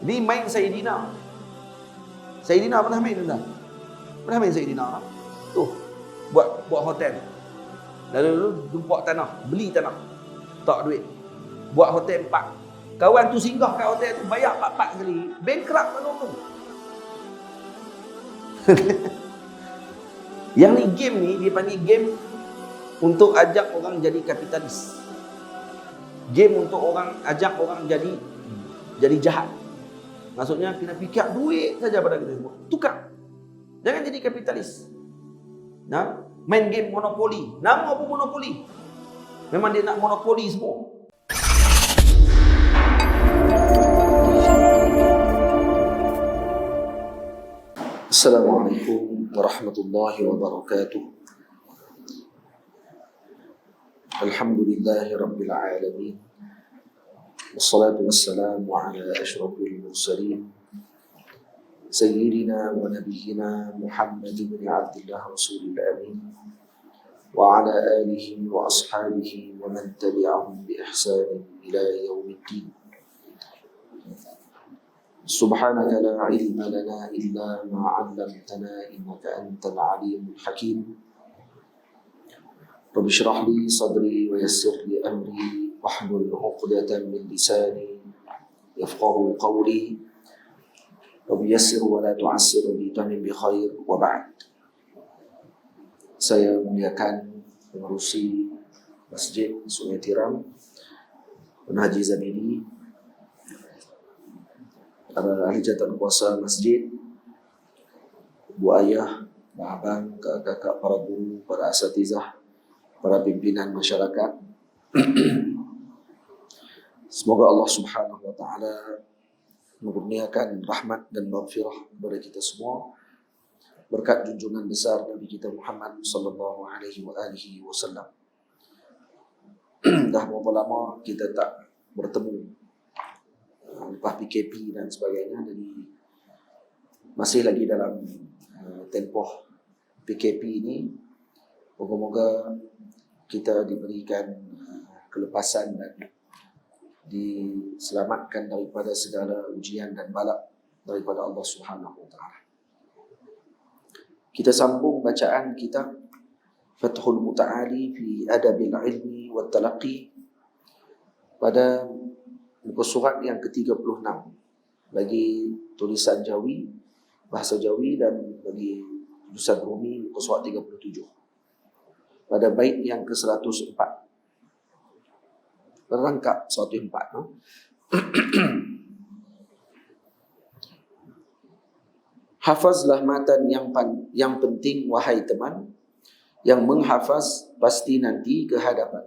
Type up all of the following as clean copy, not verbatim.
Jadi main Sayyidina. Sayyidina pernah main tuan? Pernah main Sayyidina? Tuh, buat hotel. Lalu jumpa tanah, beli tanah. Tak duit. Buat hotel 4. Kawan tu singgah kat hotel tu, bayar 4 kali. Bankrupt tak tu. Yang ni game ni, dia panggil game untuk ajak orang jadi kapitalis. Game untuk ajak orang jadi jahat. Maksudnya kita fikir duit saja pada kita semua. Tukar. Jangan jadi kapitalis. Nah, main game monopoli. Nama apa monopoli? Memang dia nak monopoli semua. Assalamualaikum warahmatullahi wabarakatuh. Alhamdulillahi rabbil alamin. Wassalatu wassalamu ala ashrafil mursalin Sayyidina wa nabiyyina Muhammad bin Abdullah Rasulil Amin wa ala alihi wa ashabihi wa man tabi'ahum bi ihsanin ila yaumiddin. Subhanaka la ilma lana illa ma 'allamtana innaka antal alimul hakim. Rabbi shrah li sadri wa yassir li amri wahlul 'uqdatam min lisani yafqahu qawli. Rabbi yassir wa la tu'assir bi tamim bi khair wa ba'd. Saya muliakan pengurusi Masjid Sungai Tiram, Haji Zamili, para ahli jawatan kuasa masjid, bu ayah, bu abang, kakak, para guru, para asatizah, para pimpinan masyarakat. Semoga Allah Subhanahu wa taala mengurniakan rahmat dan maghfirah kepada kita semua berkat junjungan besar Nabi kita Muhammad sallallahu alaihi wasallam. Dah berapa lama kita tak bertemu lepas PKP dan sebagainya, jadi masih lagi dalam tempoh PKP ini. Moga-moga kita diberikan kelepasan dan diselamatkan daripada segala ujian dan bala daripada Allah Subhanahu wa taala. Kita sambung bacaan kitab Fathul Muta'ali fi Adabil Ilmi wa Talaqi pada muka surat yang ke-36 bagi tulisan Jawi, bahasa Jawi, dan bagi tulisan Rumi muka surat 37 pada bait yang ke-104. Berangkap 104, no? Hafazlah matan yang penting wahai teman, yang menghafaz pasti nanti ke hadapan.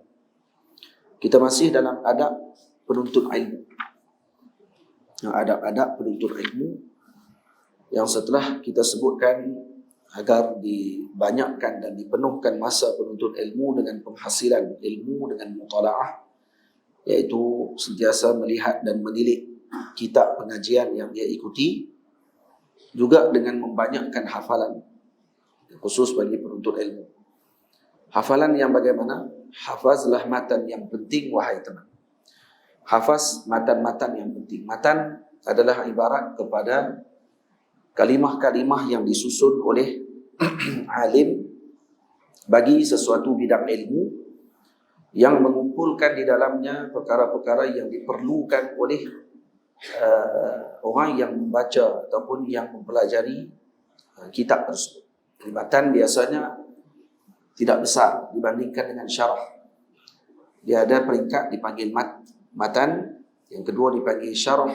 Kita masih dalam adab penuntut ilmu. Adab-adab penuntut ilmu yang setelah kita sebutkan agar dibanyakkan dan dipenuhkan masa penuntut ilmu dengan penghasilan ilmu dengan mutalaah, iaitu sentiasa melihat dan menilik kitab pengajian yang dia ikuti, juga dengan membanyakkan hafalan khusus bagi penuntut ilmu. Hafalan yang bagaimana? Hafazlah matan yang penting wahai teman. Hafaz matan-matan yang penting. Matan adalah ibarat kepada kalimah-kalimah yang disusun oleh alim bagi sesuatu bidang ilmu, yang mengumpulkan di dalamnya perkara-perkara yang diperlukan oleh orang yang membaca ataupun yang mempelajari kitab tersebut. Matan biasanya tidak besar dibandingkan dengan syarah. Dia ada peringkat dipanggil matan, yang kedua dipanggil syarah,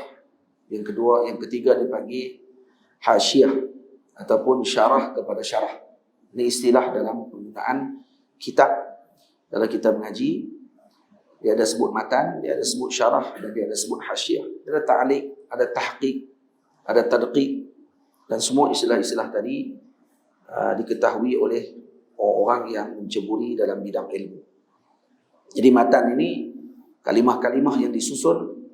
yang ketiga dipanggil hasyiah ataupun syarah kepada syarah. Ini istilah dalam penggunaan kitab. Dalam kitab mengaji, dia ada sebut matan, dia ada sebut syarah, dan dia ada sebut hasyiah. Dia ada ta'liq, ada tahqiq, ada tadqiq, dan semua istilah-istilah tadi diketahui oleh orang yang menceburi dalam bidang ilmu. Jadi matan ini kalimah-kalimah yang disusun,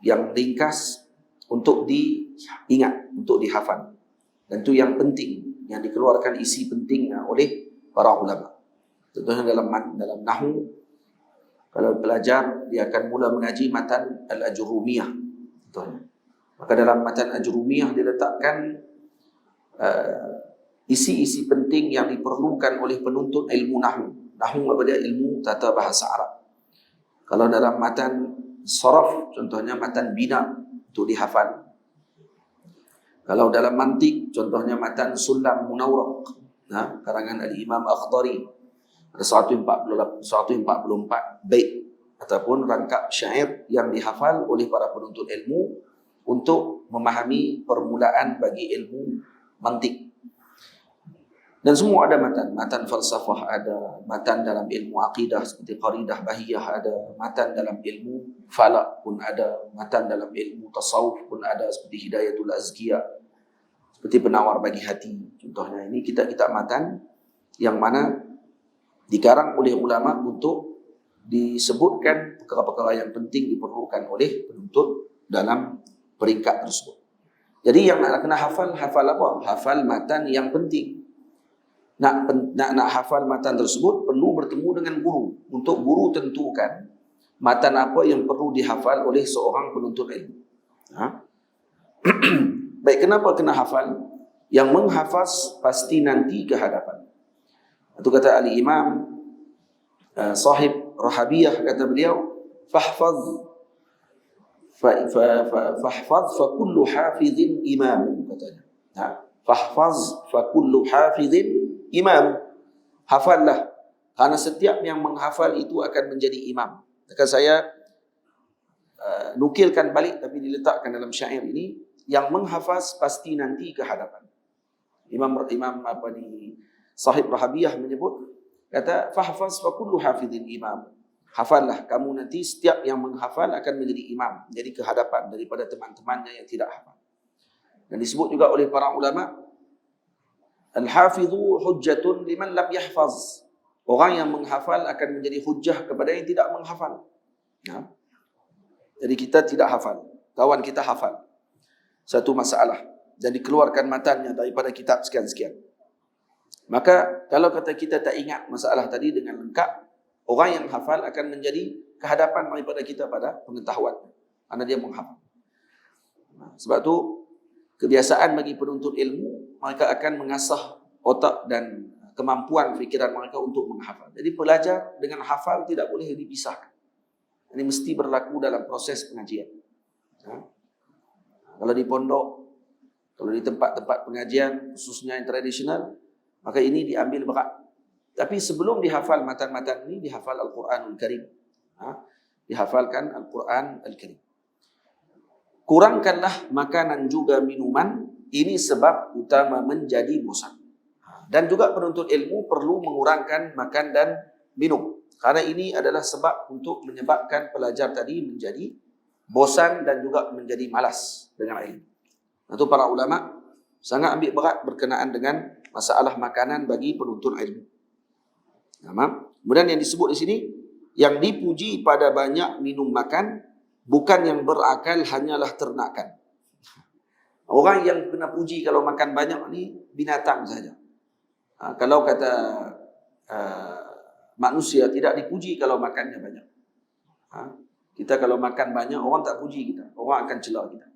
yang ringkas untuk diingat, untuk dihafal. Dan itu yang penting, yang dikeluarkan isi pentingnya oleh para ulama. Contohnya dalam nahwu, kalau belajar dia akan mula mengaji matan al-ajrumiyah. Contohnya Maka dalam matan Ajrumiyah diletakkan isi-isi penting yang diperlukan oleh penuntut ilmu nahwu. Nahwu apa dia? Ilmu tata bahasa Arab. Kalau dalam matan saraf, contohnya matan bina untuk dihafal. Kalau dalam mantik, contohnya matan Sulam Munawwaq, karangan Al-Imam Akhdari, ada 144 bait ataupun rangkap syair yang dihafal oleh para penuntut ilmu untuk memahami permulaan bagi ilmu mantik. Dan semua ada matan falsafah ada, matan dalam ilmu aqidah seperti Qaridah Bahiyah ada, matan dalam ilmu falak pun ada, matan dalam ilmu tasawuf pun ada seperti Hidayatul Azkiyah, seperti Penawar Bagi Hati. Contohnya ini kitab-kitab matan yang mana dikarang oleh ulama untuk disebutkan perkara-perkara yang penting diperlukan oleh penuntut dalam peringkat tersebut. Jadi yang nak kena hafal apa? Hafal matan yang penting. Nak hafal matan tersebut perlu bertemu dengan guru untuk guru tentukan matan apa yang perlu dihafal oleh seorang penuntut ilmu. Baik, kenapa kena hafal? Yang menghafaz pasti nanti ke hadapan. Itu kata Al-Imam sahib Rahabiyah, kata beliau, fahfaz fa kullu hafizin imam, katanya. Fahfaz fa kullu hafizin imam. Hafallah, karena setiap yang menghafal itu akan menjadi imam. Maka saya nukilkan balik tapi diletakkan dalam syair ini, yang menghafaz pasti nanti ke hadapan. Imam Sahib Rahabiyah menyebut, kata fahfaz fa kullu hafizin imam. Hafallah, kamu nanti setiap yang menghafal akan menjadi imam, jadi ke hadapan daripada teman-temannya yang tidak hafal. Dan disebut juga oleh para ulama, al-hafidhu hujjatun liman lam yahfaz. Orang yang menghafal akan menjadi hujjah kepada yang tidak menghafal. Jadi kita tidak hafal, kawan kita hafal satu masalah dan dikeluarkan matanya daripada kitab sekian-sekian. Maka kalau kata kita tak ingat masalah tadi dengan lengkap, orang yang hafal akan menjadi kehadapan daripada kita pada pengetahuan, kerana dia menghafal. Sebab tu kebiasaan bagi penuntut ilmu, mereka akan mengasah otak dan kemampuan fikiran mereka untuk menghafal. Jadi pelajar dengan hafal tidak boleh dipisahkan. Ini mesti berlaku dalam proses pengajian. Kalau di pondok, kalau di tempat-tempat pengajian, khususnya yang tradisional, maka ini diambil berat. Tapi sebelum dihafal matan-matan ini, dihafal Al-Quranul Karim. Dihafalkan Al-Quran Al-Karim. Kurangkanlah makanan juga minuman, ini sebab utama menjadi bosan. Dan juga penuntut ilmu perlu mengurangkan makan dan minum. Karena ini adalah sebab untuk menyebabkan pelajar tadi menjadi bosan dan juga menjadi malas dengan ilmu. Itu para ulama sangat ambil berat berkenaan dengan masalah makanan bagi penuntut ilmu. Kemudian yang disebut di sini, yang dipuji pada banyak minum makan, bukan yang berakal hanyalah ternakan. Orang yang kena puji kalau makan banyak ni binatang saja. Kalau kata manusia tidak dipuji kalau makannya banyak. Kita kalau makan banyak, orang tak puji kita, orang akan cela kita.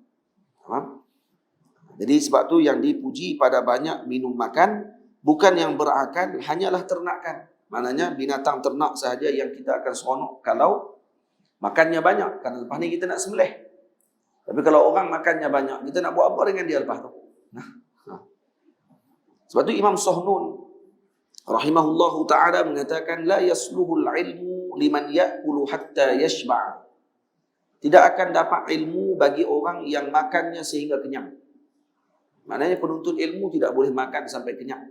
Jadi sebab tu yang dipuji pada banyak minum makan, bukan yang berakal hanyalah ternakan. Maknanya binatang ternak sahaja yang kita akan seronok kalau makannya banyak, kerana lepas ni kita nak sembelih. Tapi kalau orang makannya banyak, kita nak buat apa dengan dia lepas tu? Sebab tu Imam Sahnun rahimahullahu ta'ala mengatakan, la yasluhul ilmu liman ya'kulu hatta yashba'. Tidak akan dapat ilmu bagi orang yang makannya sehingga kenyang. Maknanya penuntut ilmu tidak boleh makan sampai kenyang.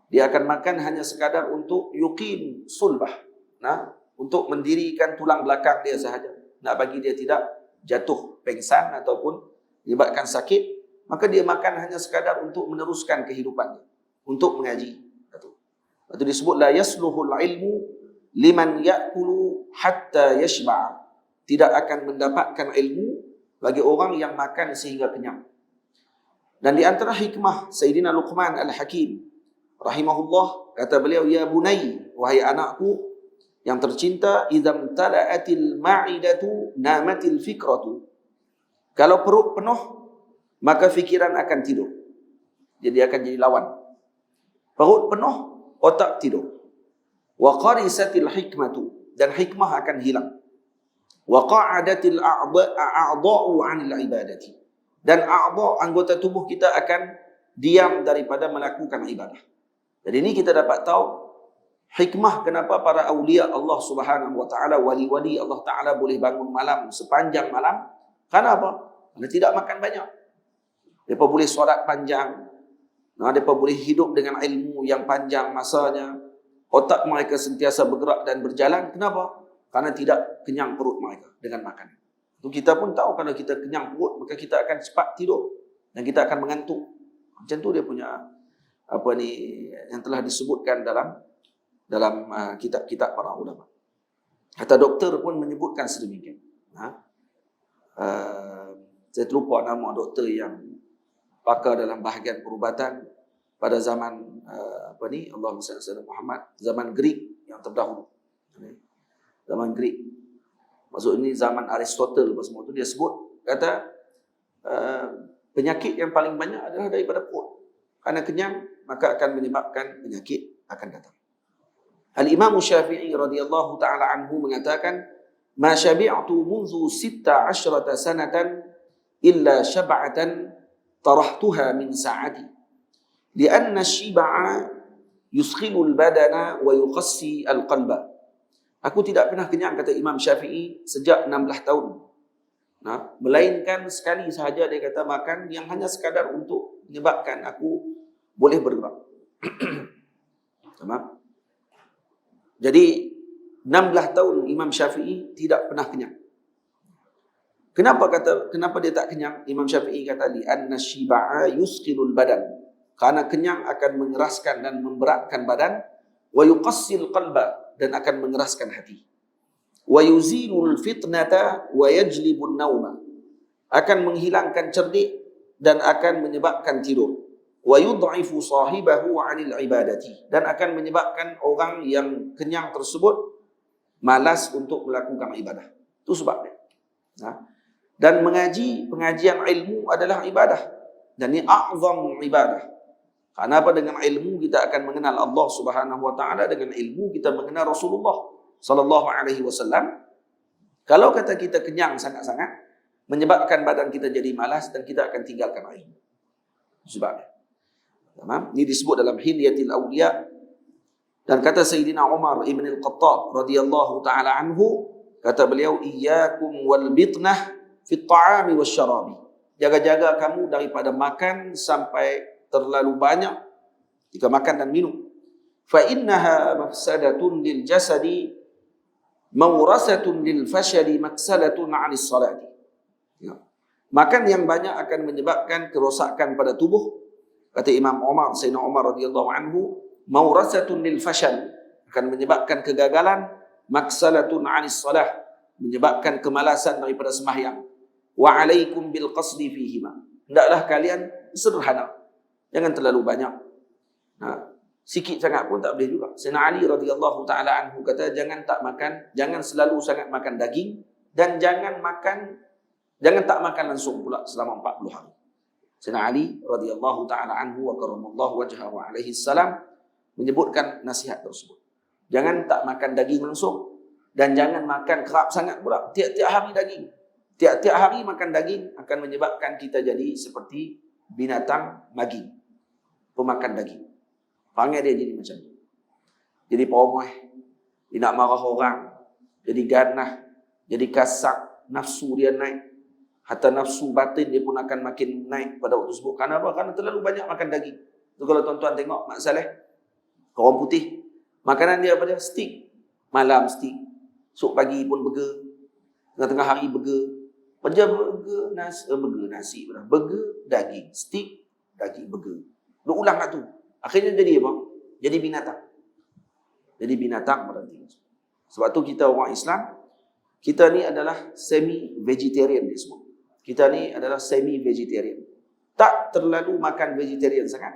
Dia akan makan hanya sekadar untuk yuqim sulbah, untuk mendirikan tulang belakang dia sahaja. Nak bagi dia tidak jatuh pengsan ataupun menyebabkan sakit, maka dia makan hanya sekadar untuk meneruskan kehidupannya, untuk mengaji. Itu disebut la yasluhul ilmu liman ya'kulu hatta yashba'. Tidak akan mendapatkan ilmu bagi orang yang makan sehingga kenyang. Dan di antara hikmah Sayyidina Luqman Al-Hakim rahimahullah, kata beliau, ya bunai, wahai anakku yang tercinta, idzam tala'atil ma'idatu namatil fikratu. Kalau perut penuh, maka fikiran akan tidur. Jadi akan jadi lawan. Perut penuh, otak tidur. Wa qarisatil hikmatu, dan hikmah akan hilang. Wa qa'adatil a'dha'u 'anil ibadati, dan anggota tubuh kita akan diam daripada melakukan ibadah. Jadi ini kita dapat tahu hikmah kenapa para awliya Allah Subhanahu wa taala, wali-wali Allah taala boleh bangun malam sepanjang malam. Karena apa? Karena tidak makan banyak. Mereka boleh solat panjang. Mereka boleh hidup dengan ilmu yang panjang masanya. Otak mereka sentiasa bergerak dan berjalan. Kenapa? Karena tidak kenyang perut mereka dengan makan. Itu kita pun tahu kalau kita kenyang perut, maka kita akan cepat tidur dan kita akan mengantuk. Macam tu dia punya yang telah disebutkan dalam kitab-kitab para ulama. Kata doktor pun menyebutkan sedemikian. Saya terlupa nama doktor yang pakar dalam bahagian perubatan pada zaman Allahumma salli ala Muhammad, zaman Greek yang terdahulu. Zaman Greek. Maksud ini zaman Aristotle apa semua tu, dia sebut, kata penyakit yang paling banyak adalah daripada perut. Karena kenyang, maka akan menyebabkan penyakit akan datang. Al-Imam Syafi'i radhiyallahu ta'ala anhu mengatakan, "Ma syabi'tu munzu 16 sanatan illa syab'atan tarahtuha min sa'ati. Lianna syib'a yuskhilu al-badana wa yuqassi al-qalba." Aku tidak pernah kenyang, kata Imam Syafi'i, sejak 16 tahun. Melainkan sekali sahaja dia kata makan yang hanya sekadar untuk menyebabkan aku boleh bergerak. Tamam? Jadi 16 tahun Imam Syafi'i tidak pernah kenyang. Kenapa dia tak kenyang? Imam Syafi'i kata li'anna syib'a yusqilul badan. Karena kenyang akan mengeraskan dan memberatkan badan, wa yuqassil qalba, dan akan mengeraskan hati. Wa yuzilul fitnata wa yajlibun nauma, akan menghilangkan cerdik dan akan menyebabkan tidur. Wa yud'ifu sahibahu 'anil ibadati, dan akan menyebabkan orang yang kenyang tersebut malas untuk melakukan ibadah. Itu sebabnya. Dan pengajian ilmu adalah ibadah, dan ini a'zam ibadah. Karena apa? Dengan ilmu kita akan mengenal Allah Subhanahu wa taala, dengan ilmu kita mengenal Rasulullah sallallahu alaihi wasallam. Kalau kata kita kenyang sangat-sangat, menyebabkan badan kita jadi malas dan kita akan tinggalkan ilmu. Sebabnya. Tamam? Ini disebut dalam Hilyatul Awliya. Dan kata Sayyidina Umar ibn al-Khattab radhiyallahu taala anhu, kata beliau, "Iyyakum wal bitnah fit ta'ami wasyarabi." Jaga-jaga kamu daripada makan sampai terlalu banyak jika makan dan minum. Fa innaha mafsadatun lil jasadi mawrasatun lil fashali maksalatun 'anis salati. Makan yang banyak akan menyebabkan kerosakan pada tubuh. Kata Imam Umar, Sayyidina Umar radhiyallahu anhu, mawrasatun lil fashal, akan menyebabkan kegagalan, maksalatun 'anis salah, menyebabkan kemalasan daripada sembahyang. Wa 'alaikum bil qasdi fihima. Hendaklah kalian sederhana. Jangan terlalu banyak. Sikit sangat pun tak boleh juga. Sayyidina Ali radhiyallahu taala anhu kata, jangan selalu sangat makan daging, dan jangan tak makan langsung pula selama 40 hari. Sayyidina Ali radhiyallahu taala anhu wa karamallahu wajhahu alaihi salam menyebutkan nasihat tersebut. Jangan tak makan daging langsung, dan jangan makan kerap sangat pula. Tiap-tiap hari daging. Tiap-tiap hari makan daging akan menyebabkan kita jadi seperti binatang maging, pemakan daging. Panggil dia jadi macam tu. Jadi peromoh, dia nak marah orang, jadi ganah, jadi kasak, nafsu dia naik. Hatta nafsu batin dia pun akan makin naik pada waktu tersebut. Karena apa? Karena terlalu banyak makan daging. Tu kalau tuan-tuan tengok Mak Saleh, orang putih, makanan dia apa dia? Steak. Malam steak, esok pagi pun burger, tengah-tengah hari burger. Kerja burger nasi, burger daging, steak daging, burger. Dia ulang kat tu. Akhirnya jadi apa? Jadi binatang. Jadi binatang berarti. Sebab tu kita orang Islam, kita ni adalah semi-vegetarian dia semua. Kita ni adalah semi-vegetarian. Tak terlalu makan vegetarian sangat,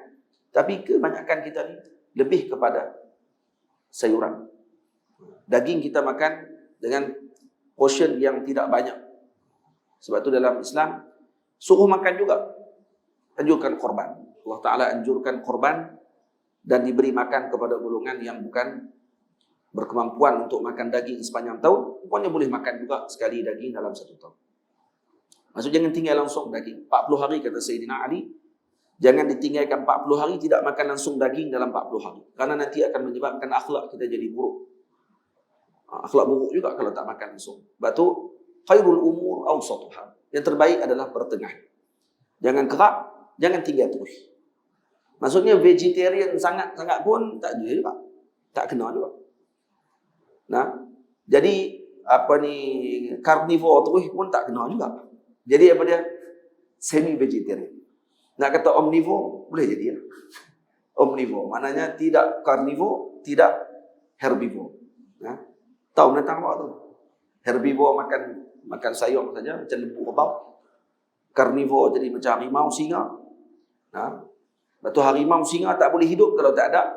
tapi kebanyakan kita ni lebih kepada sayuran. Daging kita makan dengan portion yang tidak banyak. Sebab tu dalam Islam, Suruh makan juga. Anjurkan korban. Allah Ta'ala anjurkan korban dan diberi makan kepada golongan yang bukan berkemampuan untuk makan daging sepanjang tahun. Pokoknya boleh makan juga sekali daging dalam satu tahun. Maksud jangan tinggal langsung daging. 40 hari kata Sayyidina Ali. Jangan ditinggalkan 40 hari tidak makan langsung daging dalam 40 hari. Karena nanti akan menyebabkan akhlak kita jadi buruk. Akhlak buruk juga kalau tak makan langsung. Sebab tu, khairul umur awsatuha. Yang terbaik adalah pertengahan. Jangan kerap, jangan tinggal terus. Maksudnya vegetarian sangat-sangat pun tak ada juga. Tak kena juga. Nah, jadi carnivore terus pun tak kena juga. Jadi apa dia? Semi-vegetarian. Nak kata omnivore, boleh jadi ya. Omnivore, maknanya tidak carnivore, tidak herbivore. Nah, tahu binatang apa tu? Herbivore makan sayur saja, macam lembu kerbau. Carnivore jadi macam harimau, singa. Nah, betul harimau, singa tak boleh hidup kalau tak ada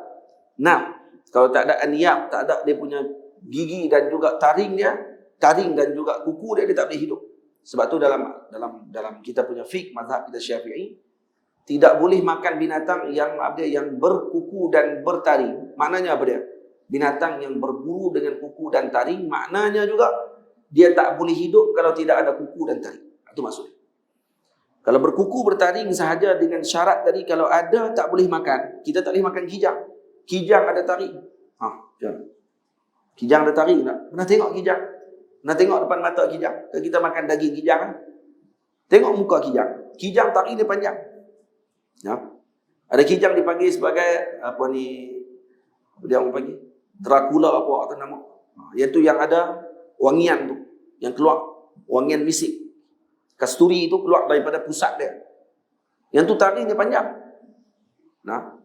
kalau tak ada aniap, tak ada dia punya gigi dan juga taring dan juga kuku dia tak boleh hidup. Sebab tu dalam kita punya fiqh mazhab kita Syafi'i, tidak boleh makan binatang yang berkuku dan bertaring. Maknanya apa dia? Binatang yang berburu dengan kuku dan taring, maknanya juga dia tak boleh hidup kalau tidak ada kuku dan taring. Itu maksudnya. Kalau berkuku bertaring sahaja dengan syarat tadi, kalau ada tak boleh makan. Kita tak boleh makan kijang. Kijang ada taring. Kijang ada taring tak? Pernah tengok kijang? Pernah tengok depan mata kijang? Kalau kita makan daging kijang, tengok muka kijang. Kijang taring dia panjang. Ya. Ada kijang dipanggil sebagai dia orang panggil Dracula apa atau nama. Iaitu yang ada wangian tu, yang keluar wangian misik. Kasturi itu keluar daripada pusat dia. Yang tu taring dia panjang. Nah,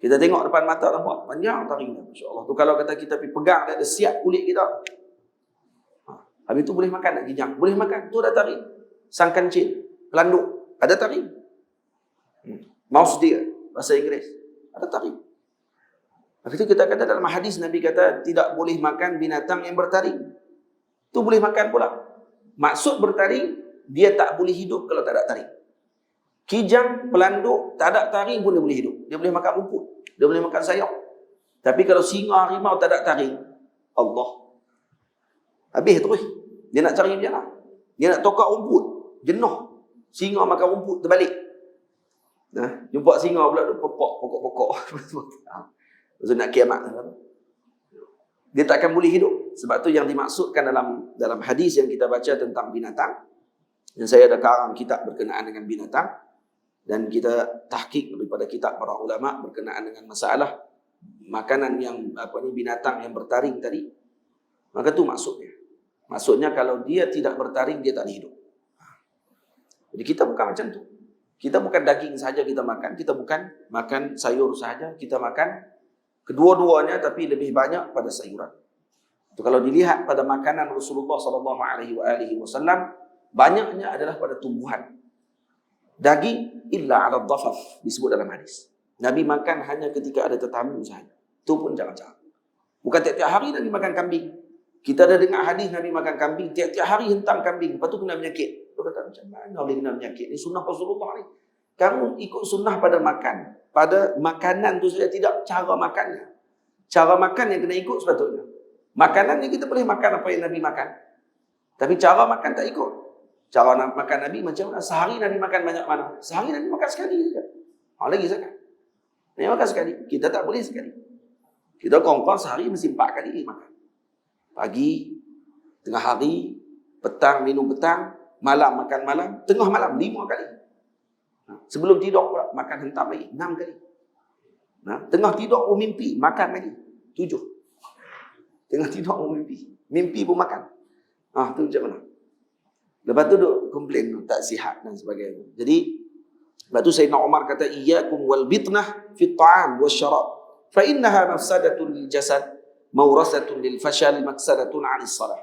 kita tengok depan mata nampak panjang taringnya, masya-Allah. Tu kalau kata kita pergi pegang dia, ada siap kulit kita. Habis tu boleh makan tak kijang? Boleh makan. Tu ada taring. Sang kancil, pelanduk, ada taring. Mouse deer, bahasa Inggeris, ada taring. Habis itu kita kata dalam hadis Nabi kata tidak boleh makan binatang yang bertaring. Tu boleh makan pula. Maksud bertaring, dia tak boleh hidup kalau tak ada taring. Kijang, pelanduk, tak ada taring pun dia boleh hidup. Dia boleh makan rumput, dia boleh makan sayur. Tapi kalau singa, harimau tak ada taring, Allah, habis terus. Dia nak cari macam mana? Dia nak tokak rumput, jenuh. Singa makan rumput, terbalik. Nah, jumpa singa pula duk pokok-pokok. Maksud nak kiamat. Dia takkan boleh hidup. Sebab tu yang dimaksudkan dalam hadis yang kita baca tentang binatang. Dan saya ada karang kitab berkenaan dengan binatang. Dan kita tahqiq daripada kitab para ulama berkenaan dengan masalah makanan yang binatang yang bertaring tadi. Maka tu maksudnya. Maksudnya kalau dia tidak bertaring, dia tak hidup. Jadi kita bukan macam tu. Kita bukan daging saja kita makan, kita bukan makan sayur saja, kita makan kedua-duanya tapi lebih banyak pada sayuran. Itu kalau dilihat pada makanan Rasulullah SAW, banyaknya adalah pada tumbuhan. Daging illa 'ala dhafaf disebut dalam hadis. Nabi makan hanya ketika ada tetamu saja. Itu pun jarang-jarang. Bukan tiap-tiap hari Nabi makan kambing. Kita ada dengar hadis Nabi makan kambing, tiap-tiap hari hentam kambing, lepas tu kena penyakit. Dia kata macam mana boleh kena penyakit? Ini sunnah Rasulullah ni. Kamu ikut sunnah pada makan. Pada makanan tu saja, tidak cara makannya. Cara makan yang kena ikut sepatutnya. Makanan ni kita boleh makan apa yang Nabi makan. Tapi cara makan tak ikut. Cara makan Nabi macam mana? Sehari Nabi makan banyak mana? Sehari Nabi makan sekali saja. Lagi sangat. Nabi makan sekali. Kita tak boleh sekali. Kita kongkong sehari mesti 4 kali makan. Pagi, tengah hari, petang minum petang, malam makan malam, tengah malam 5 kali. Sebelum tidur pula makan hentam lagi 6 kali. Tengah tidur pun mimpi, makan lagi 7. Tengah tidur pun mimpi pun makan. Tu macam mana? Lepas tu duk komplain tak sihat dan sebagainya. Jadi lepas tu Sayyidina Umar kata iyyakum wal bitnah fi at-ta'am wasyarab fa innaha mafsadatun lil jasad maurasatun lil fashal maksadatun 'anis salah.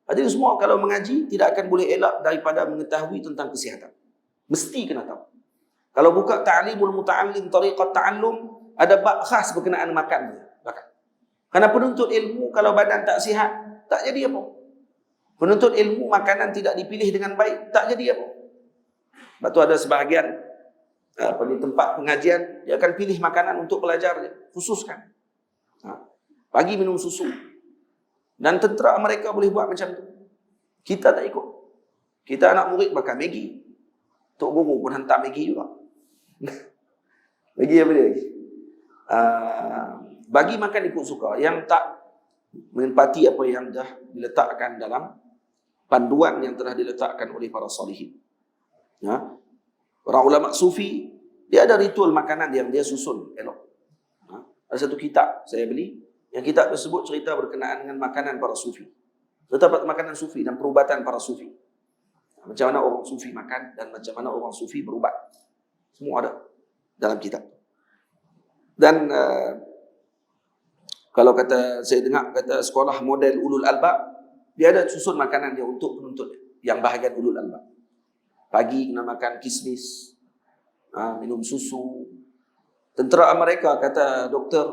Hadirin semua kalau mengaji tidak akan boleh elak daripada mengetahui tentang kesihatan. Mesti kena tahu. Kalau buka ta'limul muta'allim tariqat ta'allum, ada bab khas berkenaan makan. Karena penuntut ilmu kalau badan tak sihat, tak jadi apa. Penuntut ilmu makanan tidak dipilih dengan baik, tak jadi apa. Sebab tu ada sebahagian di tempat pengajian, dia akan pilih makanan untuk pelajar dia, khususkan. Pagi minum susu. Dan tentera mereka boleh buat macam tu. Kita tak ikut. Kita anak murid makan Maggi. Tok Guru pun hantar Maggi juga. Maggi apa dia? Bagi makan ikut suka. Yang tak menempati apa yang dah diletakkan dalam panduan yang telah diletakkan oleh para salihin. Ya. Para ulama sufi, dia ada ritual makanan yang dia susun elok. Ada satu kitab saya beli, yang kitab tersebut cerita berkenaan dengan makanan para sufi. Terdapat makanan sufi dan perubatan para sufi. Macam mana orang sufi makan dan macam mana orang sufi berubat. Semua ada dalam kitab. Dan kalau saya dengar kata sekolah model ulul albab, dia ada susun makanan dia untuk penuntut yang bahagian ulul albab. Pagi kena makan kismis, minum susu. Tentera Amerika kata Dr.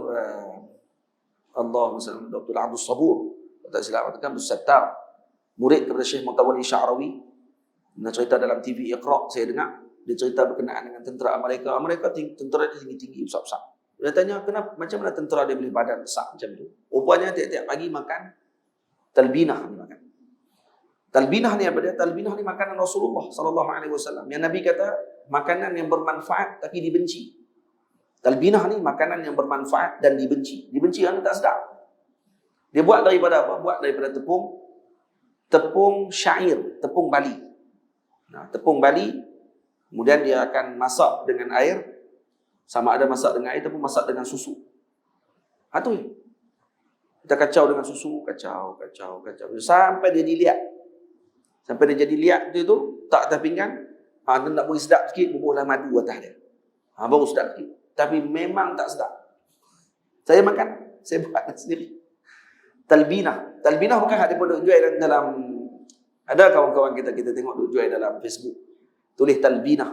Dr. Abdul Sabur, kata silap katakan Abdul Sattar, murid kepada Syekh Mutawalli Sya'rawi. Dia cerita dalam TV Iqra, saya dengar dia cerita berkenaan dengan tentera Amerika. Amerika tentera dia tinggi-tinggi, besar-besar. Dia tanya kenapa, macam mana tentera dia boleh badan besar macam tu? Rupanya tiap-tiap pagi makan talbinah dia makan. Talbinah ni apa dia? Talbinah ni makanan Rasulullah sallallahu alaihi wasallam. Yang Nabi kata makanan yang bermanfaat tapi dibenci. Talbinah ni makanan yang bermanfaat dan dibenci. Dibenci yang tak sedap. Dia buat daripada apa? Buat daripada tepung syair, tepung bali. Tepung bali, kemudian dia akan masak dengan air, sama ada masak dengan air ataupun masak dengan susu. Itu ya. Kita kacau dengan susu, kacau sampai dia dilihat. Sampai dia jadi liat tu tak atas pinggan, dia nak beri sedap sikit, bubuhlah madu atas dia. Baru sedap sikit. Tapi memang tak sedap. Saya makan, saya buat sendiri. Talbinah. Talbinah bukan ada pun jual dalam, ada kawan-kawan kita tengok duk jual dalam Facebook. Tulis talbinah.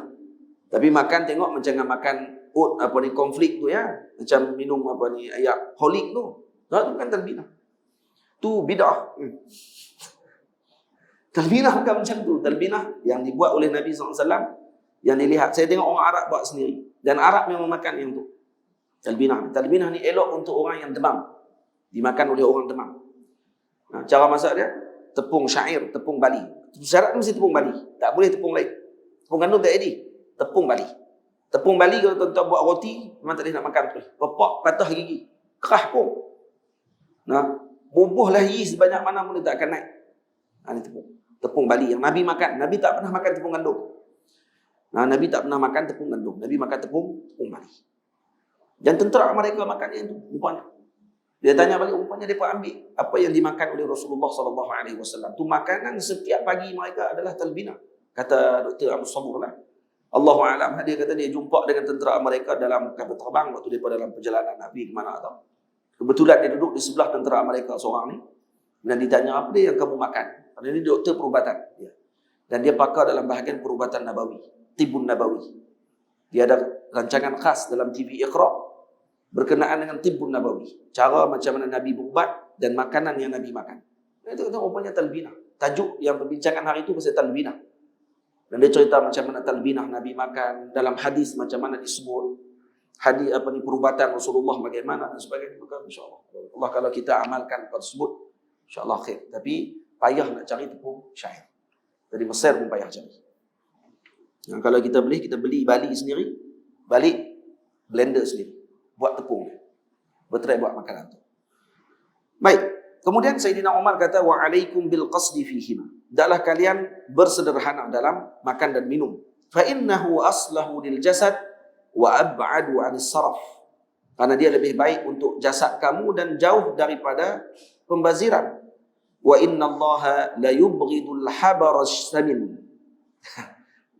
Tapi makan tengok macam makan oat konflik tu ya. Macam minum ayak holik tu. Itu bukan talbinah. Tu bid'ah. Talbinah bukan macam tu. Talbinah yang dibuat oleh Nabi SAW, yang dilihat. Saya tengok orang Arab buat sendiri. Dan Arab memang makan yang tu. Talbinah. Talbinah ni elok untuk orang yang demam. Dimakan oleh orang demam. Cara masak dia, tepung syair, tepung bali. Syarat mesti tepung bali. Tak boleh tepung lain. Tepung gandum tak jadi. Tepung bali. Tepung bali kalau tuan-tuan buat roti, memang tak boleh nak makan. Pepak, patah gigi. Kerah pun. Bubuhlah yeast sebanyak mana pun dia tak akan naik. Ini tepung bali yang Nabi makan. Nabi tak pernah makan tepung gandum. Nabi tak pernah makan tepung gandum. Nabi makan tepung bali. Dan tentera mereka makan yang tu. Rupanya. Dia tanya balik, rupanya mereka ambil apa yang dimakan oleh Rasulullah SAW. Tu makanan setiap pagi mereka adalah talbinah. Kata Dr. Abdul Sabur lah. Allahu a'lam. Dia kata dia jumpa dengan tentera mereka dalam kapal terbang waktu dia dalam perjalanan Nabi ke mana tahu. Kebetulan dia duduk di sebelah tentera mereka seorang ni. Dan ditanya, apa dia yang kamu makan? Kerana ini doktor perubatan. Dan dia pakar dalam bahagian perubatan Nabawi. Tibun Nabawi. Dia ada rancangan khas dalam TV Iqra berkenaan dengan Tibun Nabawi. Cara macam mana Nabi berubat dan makanan yang Nabi makan. Itu rupanya talbinah. Tajuk yang perbincangan hari itu pasal talbinah. Dan dia cerita macam mana talbinah Nabi makan, dalam hadis macam mana disebut, hadis perubatan Rasulullah bagaimana dan sebagainya. Maka insya-Allah, Allah kalau kita amalkan tersebut, insya-Allah khair. Tapi payah nak cari tepung syair. Dari Mesir pun payah cari. Kalau kita beli bali sendiri, balik blender sendiri, buat tepung, bertrai buat makanan tu. Baik. Kemudian Sayyidina Umar kata, wa alaikum bil qasdi fihima. Hendaklah kalian bersederhana dalam makan dan minum. Fa innahu aslahu lil jasad wa ab'adu 'anis saraf. Karena dia lebih baik untuk jasad kamu dan jauh daripada pembaziran. Wa innallaha la yubghidul habara as-samin.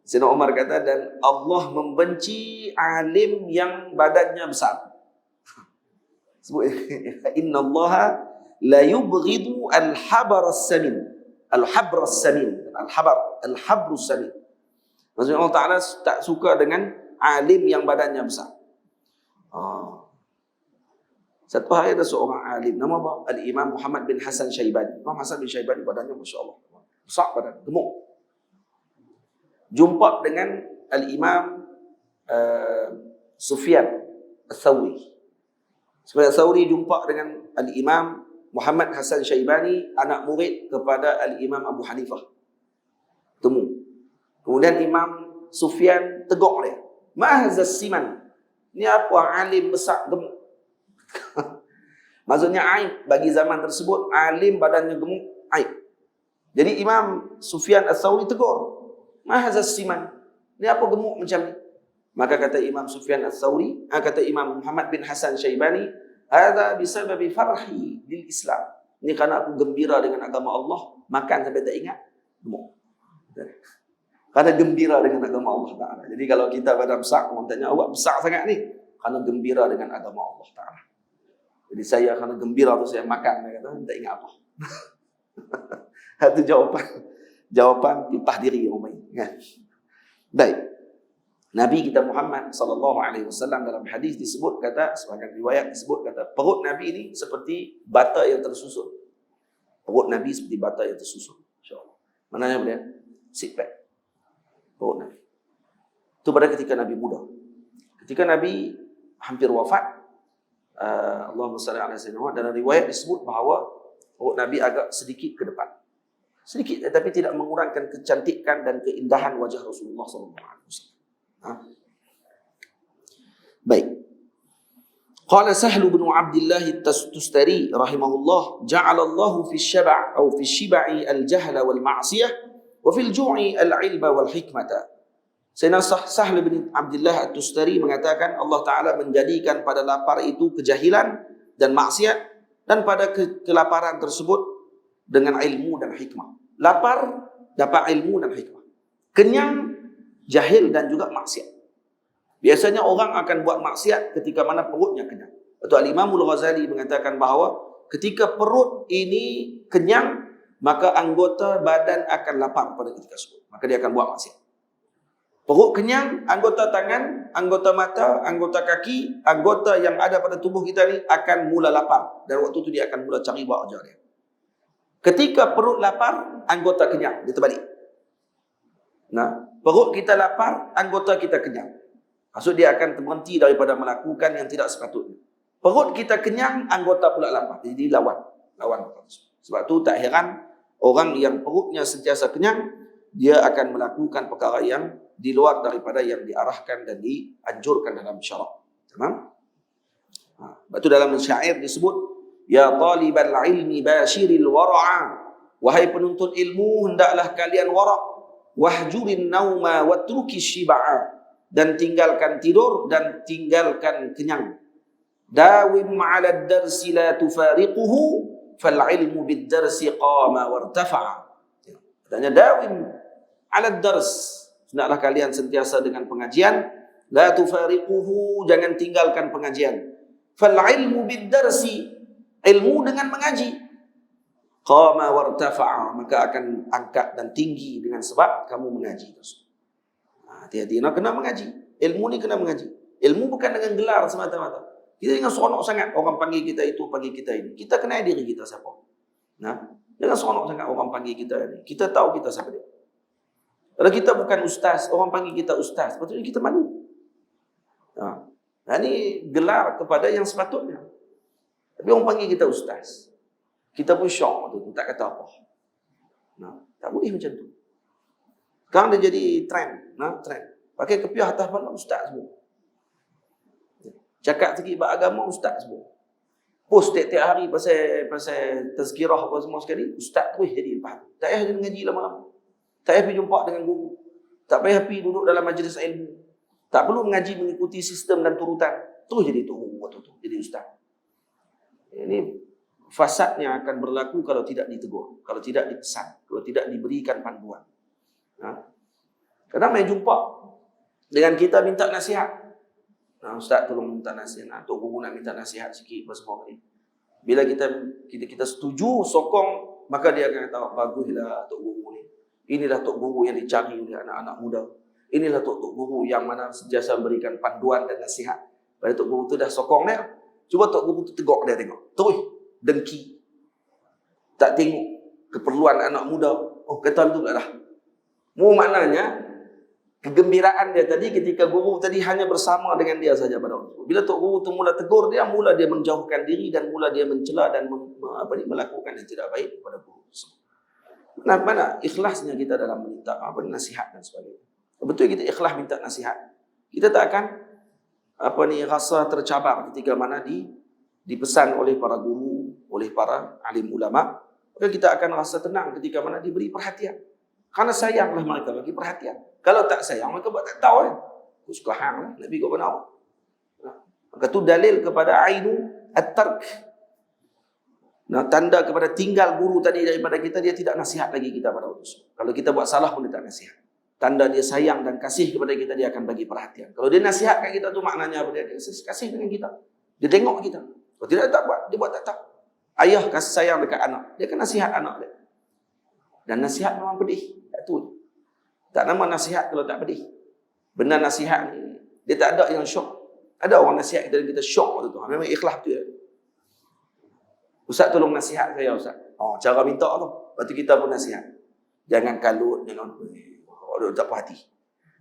Sayyidina Umar kata, dan Allah membenci alim yang badannya besar. Sebut innallaha la yubghidu al-habar as-samin. Al-habr as-samin. Al-habr as-samin. Maksudnya Allah Ta'ala tak suka dengan alim yang badannya besar. Satu hari ada seorang alim, nama apa? Al-Imam Muhammad bin Hasan Syaibani. Imam Hasan bin Syaibani badannya Masya Allah. Besar badan, gemuk. jumpa dengan Al-Imam Sufyan Ats-Tsauri. Sufyan Ats-Tsauri jumpa dengan Al-Imam Muhammad Hasan Syaibani, anak murid kepada Al-Imam Abu Hanifah. Temu. Kemudian Imam Sufyan tegur dia. Ma hazas siman? Ni apa alim besar gemuk? Maksudnya aib bagi zaman tersebut, alim badannya gemuk, aib. Jadi Imam Sufyan Ats-Tsauri tegur. Ma hazas siman? Ni apa gemuk macam ni? Maka kata Imam Sufyan Ats-Tsauri, kata Imam Muhammad bin Hasan Syaibani, hadza bisababi farhi lil Islam. Ini kerana aku gembira dengan agama Allah, makan sampai tak ingat, gemuk. Kerana gembira dengan agama Allah Ta'ala. Jadi kalau kita badan besar, orang tanya, awak besar sangat ni. Kerana gembira dengan agama Allah Ta'ala. Jadi saya kerana gembira tu saya makan. Dia kata, tak ingat apa. Itu jawapan pipah diri orang main. Baik. Nabi kita Muhammad SAW dalam hadis disebut, kata, sebagai riwayat disebut, kata, perut Nabi ini seperti bata yang tersusun. Perut Nabi seperti bata yang tersusun. InsyaAllah. Mananya boleh? Six pack. Perut Nabi. Itu pada ketika Nabi muda. Ketika Nabi hampir wafat, Allahumma salli ala sayyidina, dalam riwayat disebut bahawa perut Nabi agak sedikit ke depan. Sedikit, tetapi tidak mengurangkan kecantikan dan keindahan wajah Rasulullah SAW. Baik. Qala Sahl bin Abdullah At-Tustari rahimahullah, ja'ala Allah fi asy-syaba' atau fi asy-syiba'i al-jahla wal ma'siyah wa fil ju'i al-'ilma wal hikmata. Sayyidina Sahl bin Abdullah At-Tustari mengatakan Allah Taala menjadikan pada lapar itu kejahilan dan maksiat, dan pada kelaparan tersebut dengan ilmu dan hikmah. Lapar dapat ilmu dan hikmah. Kenyang, jahil dan juga maksiat. Biasanya orang akan buat maksiat ketika mana perutnya kenyang. Betul, Al-Imamul Ghazali mengatakan bahawa ketika perut ini kenyang, maka anggota badan akan lapar pada ketika tersebut. Maka dia akan buat maksiat. Perut kenyang, anggota tangan, anggota mata, anggota kaki, anggota yang ada pada tubuh kita ni akan mula lapar. Dan waktu itu dia akan mula cari buat kerja dia. Ketika perut lapar, anggota kenyang. Dia terbalik. Nah, perut kita lapar, anggota kita kenyang. Maksud dia akan berhenti daripada melakukan yang tidak sepatutnya. Perut kita kenyang, anggota pula lapar. Jadi lawan. Sebab tu tak heran orang yang perutnya sentiasa kenyang, dia akan melakukan perkara yang di luar daripada yang diarahkan dan dianjurkan dalam syarak. Tamam? Sebab tu dalam syair disebut, ya talibal ilmi bashiril wara'a. Wahai penuntut ilmu, hendaklah kalian wara'. Wahjurin nauma watruki shiba'a, dan tinggalkan tidur dan tinggalkan kenyang. Dawim 'ala ad-darsi la tufariquhu fal 'ilmu bid-darsi qama wartafa'a. Katanya dawim 'ala ad-dars, hendaklah kalian sentiasa dengan pengajian, la tufariquhu, jangan tinggalkan pengajian. Fal 'ilmu bid-darsi, ilmu dengan mengaji, qama wartafa'a, maka akan angkat dan tinggi dengan sebab kamu mengaji. Hati-hati, nak kena mengaji. Ilmu ni kena mengaji. Ilmu bukan dengan gelar semata-mata. Kita jangan seronok sangat orang panggil kita itu, panggil kita ini. Kita kenal diri kita siapa. Nah, jangan seronok sangat orang panggil kita ini. Kita tahu kita siapa dia. Kalau kita bukan ustaz, orang panggil kita ustaz, patutnya kita malu. Nah, ini gelar kepada yang sepatutnya. Tapi orang panggil kita ustaz, kita pun syok tu, tak kata apa. Nah, tak boleh macam tu. Sekarang dia jadi trend, trend. Pakai kepiah atas kepala ustaz semua. Cakap sikit bab agama ustaz semua. Post tiap-tiap hari pasal tazkirah apa semua sekali, ustaz terus jadi lepas. Tak payah dia mengaji lama-lama. Tak payah pergi jumpa dengan guru. Tak payah pergi duduk dalam majlis ilmu. Tak perlu mengaji mengikuti sistem dan turutan. Terus jadi guru waktu tu, jadi ustaz. Ini fasadnya akan berlaku kalau tidak ditegur, kalau tidak dipesan, kalau tidak diberikan panduan. Kadang main jumpa dengan kita minta nasihat. Ustaz tolong minta nasihat. Tok guru nak minta nasihat sikit apa semua ni. Bila kita setuju, sokong, maka dia akan kata, baguslah tok guru ni. Inilah tok guru yang dicari oleh anak-anak muda. Inilah tok guru yang mana sentiasa memberikan panduan dan nasihat. Pada tok guru tu dah sokong dia, cuba tok guru tu tegak dia tengok. Terus dengki. Tak tengok keperluan anak muda. Oh, kata betul lah. Maknanya Kegembiraan dia tadi ketika guru tadi hanya bersama dengan dia saja pada waktu itu. Bila tok guru tu mula tegur dia, mula dia menjauhkan diri dan mula dia mencela dan melakukan yang tidak baik kepada guru tersebut. Mana ikhlasnya kita dalam minta nasihat dan sebagainya. Betul kita ikhlas minta nasihat. Kita tak akan rasa tercabar ketika mana dipesan oleh para guru, oleh para alim ulama. Maka kita akan rasa tenang ketika mana diberi perhatian. Karena sayanglah mereka bagi perhatian. Kalau tak sayang, mereka buat tak tahu kan. Suka hang lah, Nabi kau benar. Maka tu dalil kepada ainu at-tark. Nah, tanda kepada tinggal guru tadi daripada kita, dia tidak nasihat lagi kita pada waktu itu. Kalau kita buat salah pun dia tak nasihat. Tanda dia sayang dan kasih kepada kita, dia akan bagi perhatian. Kalau dia nasihatkan kita tu maknanya apa? Dia kasih dengan kita. Dia tengok kita. Kalau tidak tak buat, dia buat tak tahu. Ayah kasih sayang dekat anak, dia akan nasihat anak dia. Dan nasihat memang pedih. Tu. Tak nama nasihat kalau tak pedih. Benar nasihat ni, dia tak ada yang syok. Ada orang nasihat kita dan kita syok waktu tu. Memang ikhlas tu ya. Ustaz tolong nasihat saya Ustaz. Cara minta tu. Lepas tu kita pun nasihat. Jangan kalut, jangan tak puas hati.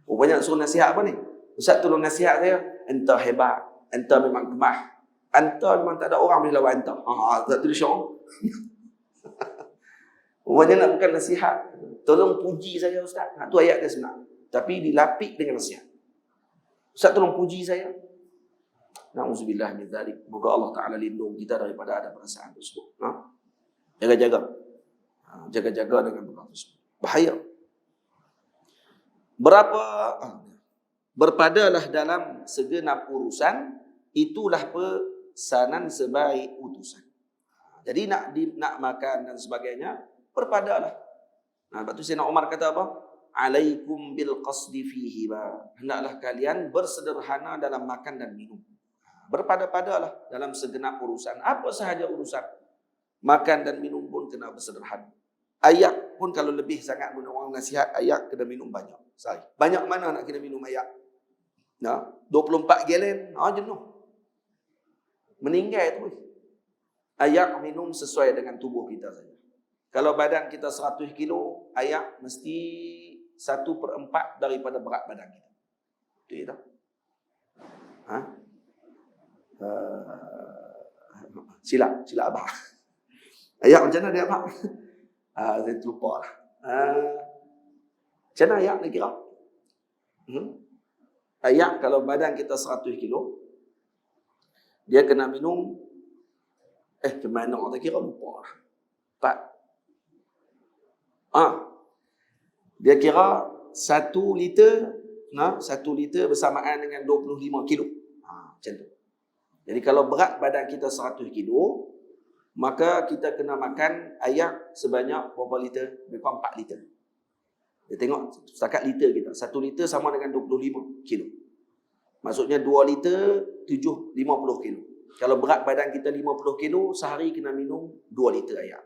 Banyak suruh nasihat apa ni? Ustaz tolong nasihat saya. Enta hebat. Enta memang kemah. Enta memang tak ada orang boleh lawan enta. Tak tu dia syok. Banyak nak bukan nasihat. Tolong puji saya Ustaz. Tu ayat dia sebenarnya. Tapi dilapik dengan nasihat. Ustaz tolong puji saya. Na'udzubillah min dzalik. Moga Allah Ta'ala lindung kita daripada ada perasaan tersebut. Jaga-jaga. Jaga-jaga dengan perkara tersebut. Bahaya. Berpadalah dalam segenap urusan, itulah pesanan sebaik utusan. Jadi nak makan dan sebagainya, berpadalah. Lepas tu Sayyidina Umar kata apa? Alaikum bil qasdi fihi ba. Hendaklah kalian bersederhana dalam makan dan minum. Berpada-padalah dalam segenap urusan. Apa sahaja urusan. Makan dan minum pun kena bersederhana. Ayak pun kalau lebih sangat pun orang nasihat, ayak kena minum banyak. Banyak mana nak kena minum ayak? 24 galen, jenuh. Meninggal tu. Ayak minum sesuai dengan tubuh kita saja. Kalau badan kita 100 kilo, ayak mesti 1/4 daripada berat badan kita. Betul tak? Silap abang. Ayak macam mana dia abang? Saya terlupa lah. Macam mana ayak nak kira? Ayak kalau badan kita 100 kilo, dia kena minum, macam mana orang tak kira, lupa lah. 4. Dia kira 1 liter, 1 liter bersamaan dengan 25 kilo. Macam tu. Jadi kalau berat badan kita 100 kilo, maka kita kena makan ayak sebanyak berapa liter? Berapa 4 liter. Dia tengok setakat liter kita. 1 liter sama dengan 25 kilo. Maksudnya 2 liter 50 kilo. Kalau berat badan kita 50 kilo, sehari kena minum 2 liter ayak.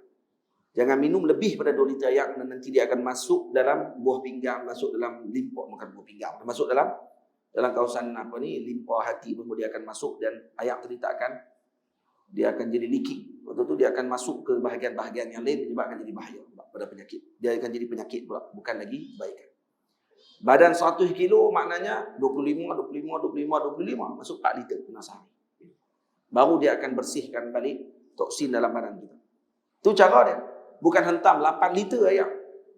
Jangan minum lebih pada 2 liter ayak, kerana nanti dia akan masuk dalam buah pinggang, masuk dalam limpa, bukan buah pinggang, masuk dalam kawasan limpa hati pun dia akan masuk, dan ayak tadi dia akan jadi leaking. Waktu tu dia akan masuk ke bahagian-bahagian yang lain, menyebabkan jadi bahaya pada penyakit. Dia akan jadi penyakit pula, bukan lagi kebaikan. Badan 100 kilo maknanya 25 masuk 4 liter kena sehari. Baru dia akan bersihkan balik toksin dalam badan kita. Tu cara dia. Bukan hentam 8 liter ayak.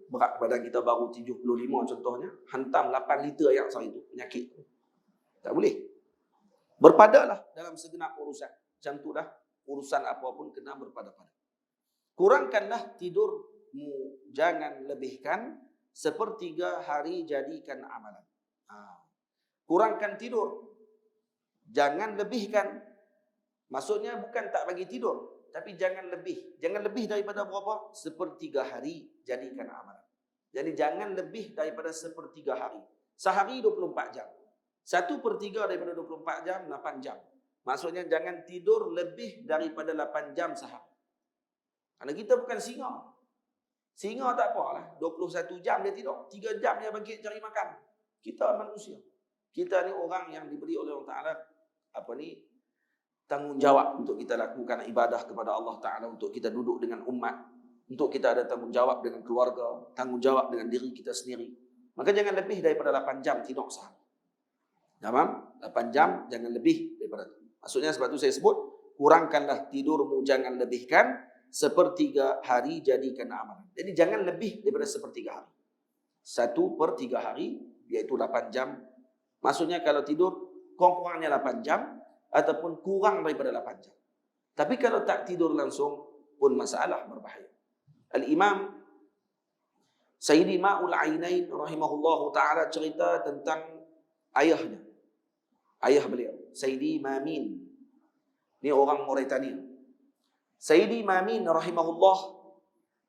Berat badan kita baru 75 contohnya. Hentam 8 liter ayak sehari itu. Penyakit. Tak boleh. Berpadalah dalam segenap urusan. Macam tu dah. Urusan apapun kena berpada-pada. Kurangkanlah tidurmu. Jangan lebihkan. Sepertiga hari jadikan amalan. Kurangkan tidur. Jangan lebihkan. Maksudnya bukan tak bagi tidur. Tapi jangan lebih. Jangan lebih daripada berapa? Sepertiga hari jadikan amalan. Jadi jangan lebih daripada sepertiga hari. Sehari 24 jam. 1/3 daripada 24 jam, 8 jam. Maksudnya jangan tidur lebih daripada 8 jam sehari. Kerana kita bukan singa. Singa tak apalah. 21 jam dia tidur. 3 jam dia bangkit cari makan. Kita manusia. Kita ni orang yang diberi oleh Allah Ta'ala tanggungjawab untuk kita lakukan ibadah kepada Allah Ta'ala, untuk kita duduk dengan umat, untuk kita ada tanggungjawab dengan keluarga, tanggungjawab dengan diri kita sendiri. Maka jangan lebih daripada 8 jam tidur sehari. Faham? 8 jam jangan lebih daripada itu. Maksudnya sebab itu saya sebut, kurangkanlah tidurmu, jangan lebihkan. Sepertiga hari jadikan amalan. Jadi jangan lebih daripada sepertiga hari. 1/3 hari, iaitu 8 jam. Maksudnya kalau tidur, kurang-kurangnya 8 jam, ataupun kurang daripada 8 jam. Tapi kalau tak tidur langsung, pun masalah berbahaya. Al-Imam Sayyidi Ma'ul Ainain rahimahullahu ta'ala cerita tentang ayahnya. Ayah beliau, Sayyidi Mamin. Ini orang Mauritania. Sayyidi Mamin rahimahullah,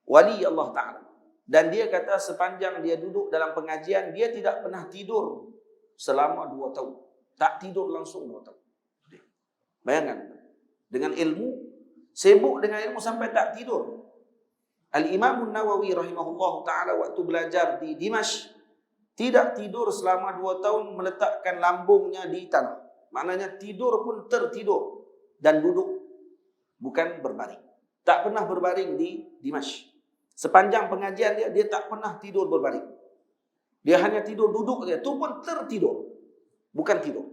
wali Allah Ta'ala. Dan dia kata sepanjang dia duduk dalam pengajian, dia tidak pernah tidur selama 2 tahun. Tak tidur langsung 2 tahun. Bayangkan, dengan ilmu, sibuk dengan ilmu sampai tak tidur. Al-Imam Nawawi rahimahullah ta'ala waktu belajar di Dimashq, tidak tidur selama 2 tahun, meletakkan lambungnya di tanah. Maknanya tidur pun tertidur dan duduk, bukan berbaring. Tak pernah berbaring di Dimashq. Sepanjang pengajian dia tak pernah tidur berbaring. Dia hanya tidur duduk saja. Itu pun tertidur, bukan tidur.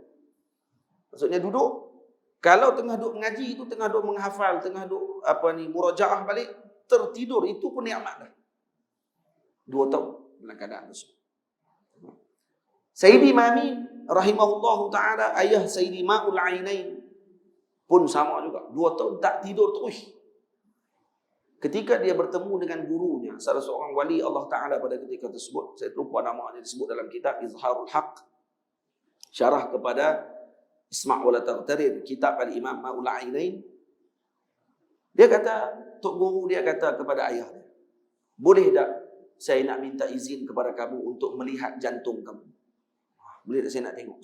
Maksudnya duduk. Kalau tengah duduk mengaji itu, tengah duduk menghafal, tengah duduk murajaah balik, tertidur, itu pun nikmat dah. 2 tahun dalam keadaan tersebut. Sayyidi Mamin rahimahullahu ta'ala, ayah Sayyidi Ma'ul Ainain pun sama juga. 2 tahun tak tidur terus. Ketika dia bertemu dengan gurunya, salah seorang wali Allah Ta'ala pada ketika tersebut, saya lupa namanya, disebut dalam kitab Izharul Haq, syarah kepada Isma' wala Taghtarir, kitab Al-Imam Ma'ul Ainain. Dia kata, Tok Guru dia kata kepada ayah dia, boleh tak saya nak minta izin kepada kamu untuk melihat jantung kamu? Boleh tak saya nak tengok?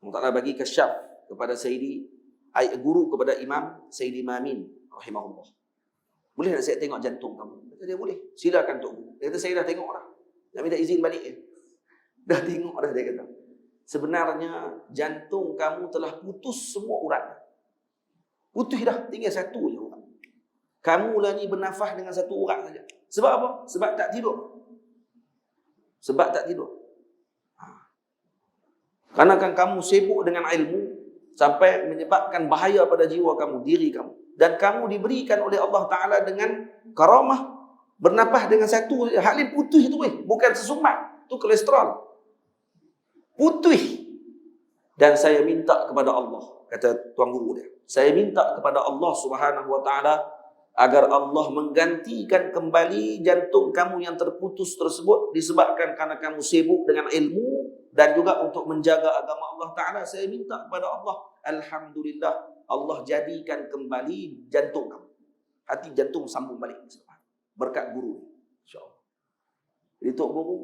Allah Ta'ala bagi kasyaf kepada Sayyidi, guru kepada Imam Sayyidi Mamin rahimahullah. Boleh tak saya tengok jantung kamu? Kata dia, boleh. Silakan Tok Guru. Dia kata, saya dah tengok dah. Nak minta izin balik ya? Dah tengok dah, dia kata. Sebenarnya jantung kamu telah putus semua urat. Putus dah, tinggal satu je urat. Kamu lah ni bernafas dengan satu urat saja. Sebab apa? Sebab tak tidur. Sebab tak tidur. Karena kan kamu sibuk dengan ilmu sampai menyebabkan bahaya pada jiwa kamu, diri kamu. Dan kamu diberikan oleh Allah Ta'ala dengan karamah, bernafas dengan satu, halin putih itu bukan sesumbat, itu kolesterol. Putih. Dan saya minta kepada Allah, kata tuan guru dia, saya minta kepada Allah Subhanahu Wa Ta'ala agar Allah menggantikan kembali jantung kamu yang terputus tersebut, disebabkan karena kamu sibuk dengan ilmu dan juga untuk menjaga agama Allah Ta'ala. Saya minta kepada Allah, alhamdulillah, Allah jadikan kembali jantung kamu. Hati jantung sambung balik. Berkat guru. InsyaAllah. Jadi Tok Guru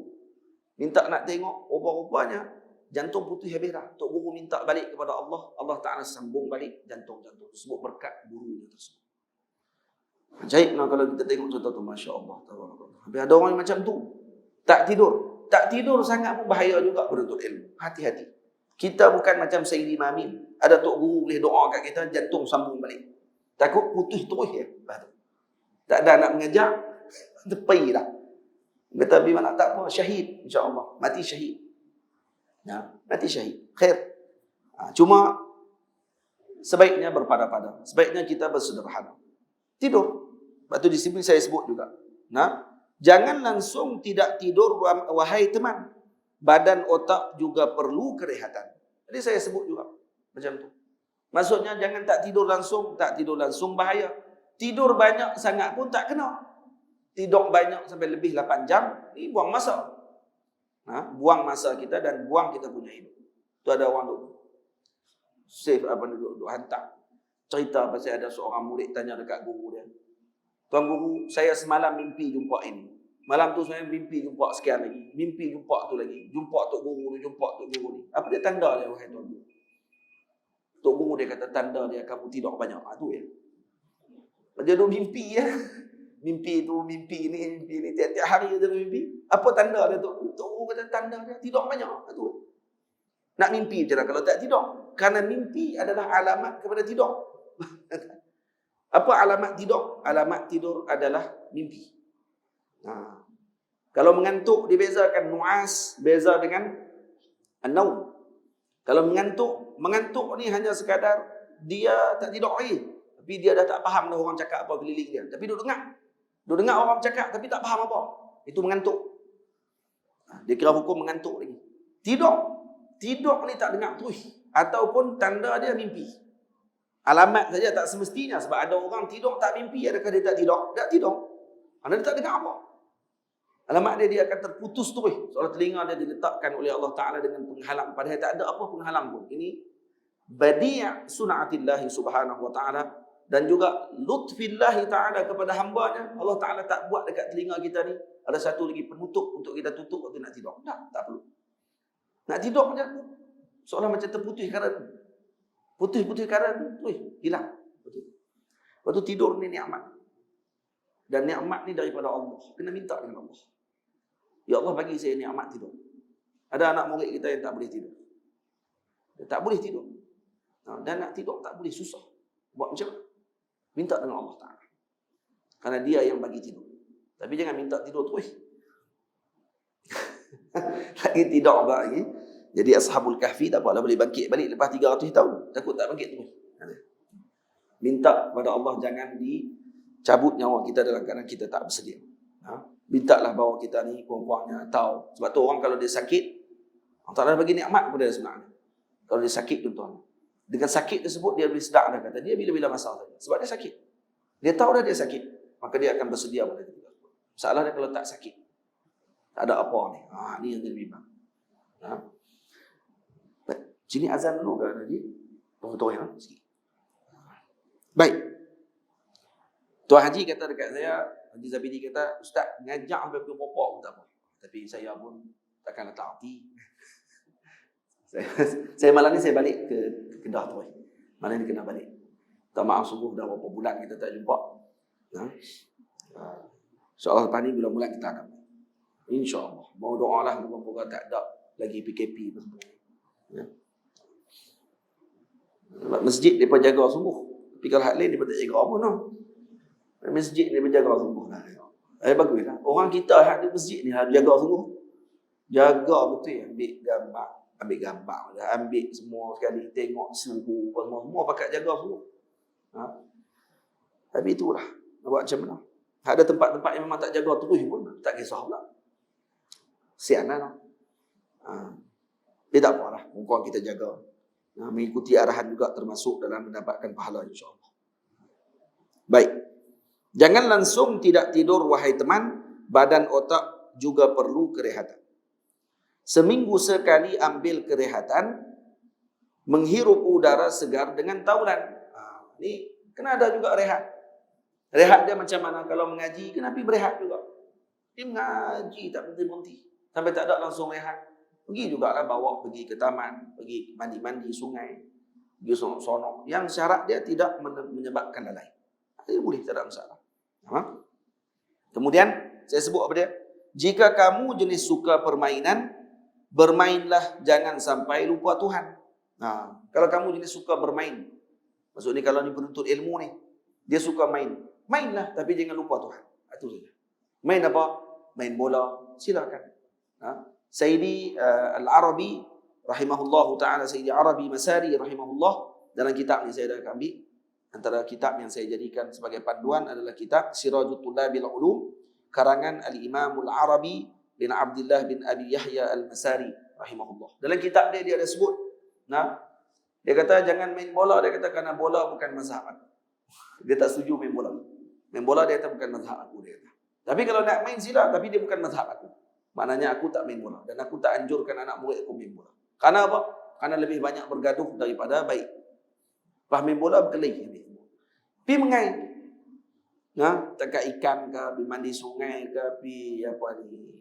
minta nak tengok, rupa-rupanya jantung putih habis dah. Tok Guru minta balik kepada Allah, Allah Ta'ala sambung balik jantung-jantung tersebut berkat gurunya tersebut. Ajaib lah kalau kita tengok contoh tu, Masya Allah. Habis ada orang macam tu, tak tidur. Tak tidur sangat pun bahaya juga penuntut ilmu. Hati-hati. Kita bukan macam Sayyidi Mamin. Ada Tok Guru boleh doa kat kita, jantung sambung balik. Takut putus terus ya. Tak ada nak mengajar, tepi dah. Kata bagaimana, tak apa, syahid insya-Allah, mati syahid. Ya, mati syahid. Khair. Cuma sebaiknya berpada-pada. Sebaiknya kita bersederhana. Tidur. Sebab tu di sini saya sebut juga. Nah, jangan langsung tidak tidur wahai teman. Badan otak juga perlu kerehatan. Jadi saya sebut juga macam tu. Maksudnya jangan tak tidur langsung bahaya. Tidur banyak sangat pun tak kena. Tidur banyak sampai lebih 8 jam, ni buang masa. Buang masa kita dan buang kita punya hidup. Tu ada orang duk save duk hantar cerita pasal ada seorang murid tanya dekat guru dia, tuan guru, saya semalam mimpi jumpa ini. Malam tu saya mimpi jumpa sekian lagi. Mimpi jumpa tu lagi. Jumpa Tok Guru ni, jumpa Tok Guru ni. Apa dia tanda dia, wahai Tuan Guru? Tok Guru dia kata tanda dia kamu tidur banyak. Tu ya. Dia duk mimpi ya. Mimpi ni. Tiap-tiap hari dia mimpi. Apa tanda dia tu? Tok Guru kata tanda dia tidur banyak. Tu. Nak mimpi je lah kalau tak tidur. Karena mimpi adalah alamat kepada tidur. Apa alamat tidur? Alamat tidur adalah mimpi. Kalau mengantuk dibezakan nu'as beza dengan an-naum. Kalau mengantuk ni hanya sekadar dia tak tidur lagi, tapi dia dah tak faham dah orang cakap apa keliling dia. Tapi duk dengar orang cakap tapi tak faham apa. Itu mengantuk. Dia kira hukum mengantuk lagi. Tidur ni tak dengar terus ataupun tanda dia mimpi. Alamat saja tak semestinya, sebab ada orang tidur tak mimpi, adakah dia tak tidur? Tak tidur. Kerana dia tak dengar apa. Alamat dia akan terputus terus. Soalnya telinga dia diletakkan oleh Allah Ta'ala dengan penghalang. Padahal tak ada apa penghalang pun. Ini badi' sun'atillahi subhanahu wa ta'ala. Dan juga lutfillahi ta'ala kepada hambanya. Allah Ta'ala tak buat dekat telinga kita ni ada satu lagi penutup untuk kita tutup waktu nak tidur. Tak perlu. Nak tidur macam tu. Seolah macam terputus karan. Putus karan tu, hilang. Lepas tu tidur ni nikmat. Dan nikmat ni daripada Allah. Kena minta dengan Allah. Ya Allah bagi saya nikmat tidur. Ada anak murid kita yang tak boleh tidur. Dia tak boleh tidur. Dan nak tidur tak boleh, susah. Buat macam mana? Minta dengan Allah Ta'ala. Kerana dia yang bagi tidur. Tapi jangan minta tidur terus. Lagi tidur lagi. Jadi Ashabul Kahfi tak apalah, boleh bangkit balik lepas 300 tahun. Takut tak bangkit terus. Minta kepada Allah jangan dicabut nyawa kita dalam keadaan kita tak bersedia. Mintalah bahawa kita ni kurang-kurangnya tahu. Sebab tu orang kalau dia sakit, Allah Ta'ala bagi nikmat kepada dia sebenarnya. Kalau dia sakit tuan-tuan. Dengan sakit tersebut dia boleh sedar dah kata dia bila-bila masalah saja. Sebab dia sakit. Dia tahu dah dia sakit. Maka dia akan bersedia pada ketika itu. Masalah dia kalau tak sakit. Tak ada apa ni. Ni yang dia bimbang. Sini azan dulu kan tadi. Tunggu-tunggu ya. Baik. Tuan Haji kata dekat saya, Haji Zabidi kata, Ustaz ngajak sampai pukul berapa pun tak apa. Tapi saya pun takkan letak hati. Saya malam ni saya balik ke Kedah tu. Malam ni kena balik. Tak maaf sungguh dah berapa bulan kita tak jumpa. InsyaAllah lepas ni bulan-bulan kita akan. InsyaAllah. Mau doa lah moga-moga tak ada lagi PKP apa semua. Ya. Masjid mereka jaga sungguh. Tapi kalau hal lain mereka tak jaga apa no. Masjid mereka jaga sungguh lah. Bagus lah. Orang kita hak di masjid ni harus jaga sungguh. Jaga betul ya. Ambil gambar, ambil semua sekali, tengok suhu, semua pakat jaga semua. Tapi itulah, nak buat macam mana? Ada tempat-tempat yang memang tak jaga terus pun, tak kisah pula. Sian lah. Dia tak apalah, mungkin kita jaga. Mengikuti arahan juga termasuk dalam mendapatkan pahala insyaAllah. Baik. Jangan langsung tidak tidur wahai teman, badan otak juga perlu kerehatan. Seminggu sekali ambil kerehatan, menghirup udara segar dengan taulan. Ni kena ada juga rehat. Rehat dia macam mana? Kalau mengaji, kena pergi berehat juga. Dia mengaji tak berhenti-berhenti. Sampai tak ada langsung rehat. Pergi juga lah bawa pergi ke taman, pergi mandi-mandi sungai, pergi sonok-sonok. Yang syarat dia tidak menyebabkan lalai. Dia boleh, tak ada masalah. Kemudian, saya sebut apa dia? Jika kamu jenis suka permainan, bermainlah, jangan sampai lupa Tuhan. Kalau kamu jenis suka bermain, maksudnya kalau ni penuntut ilmu ni, dia suka main, mainlah tapi jangan lupa Tuhan. Itu saja. Main apa? Main bola, silakan. Sayyidi Al-Arabi rahimahullahu taala, Sayyidi Arabi Masari rahimahullah, dalam kitab ni saya dah ambil, antara kitab yang saya jadikan sebagai panduan adalah kitab Sirajut Tullabil Ulum karangan Al-Imam Al-Arabi bin Abdullah bin Abi Yahya Al-Masari rahimahullah. Dalam kitab dia ada sebut, dia kata jangan main bola, dia kata kerana bola bukan mazhab aku. Dia tak setuju main bola. Main bola dia kata bukan mazhab aku, dia kata. Tapi kalau nak main sila, tapi dia bukan mazhab aku. Maknanya aku tak main bola dan aku tak anjurkan anak murid aku main bola. Karena apa? Karena lebih banyak bergaduh daripada baik. Pas main bola berkelahi. Pi mengai. Tangkap ikan ke, pi mandi sungai ke, pi apa ni?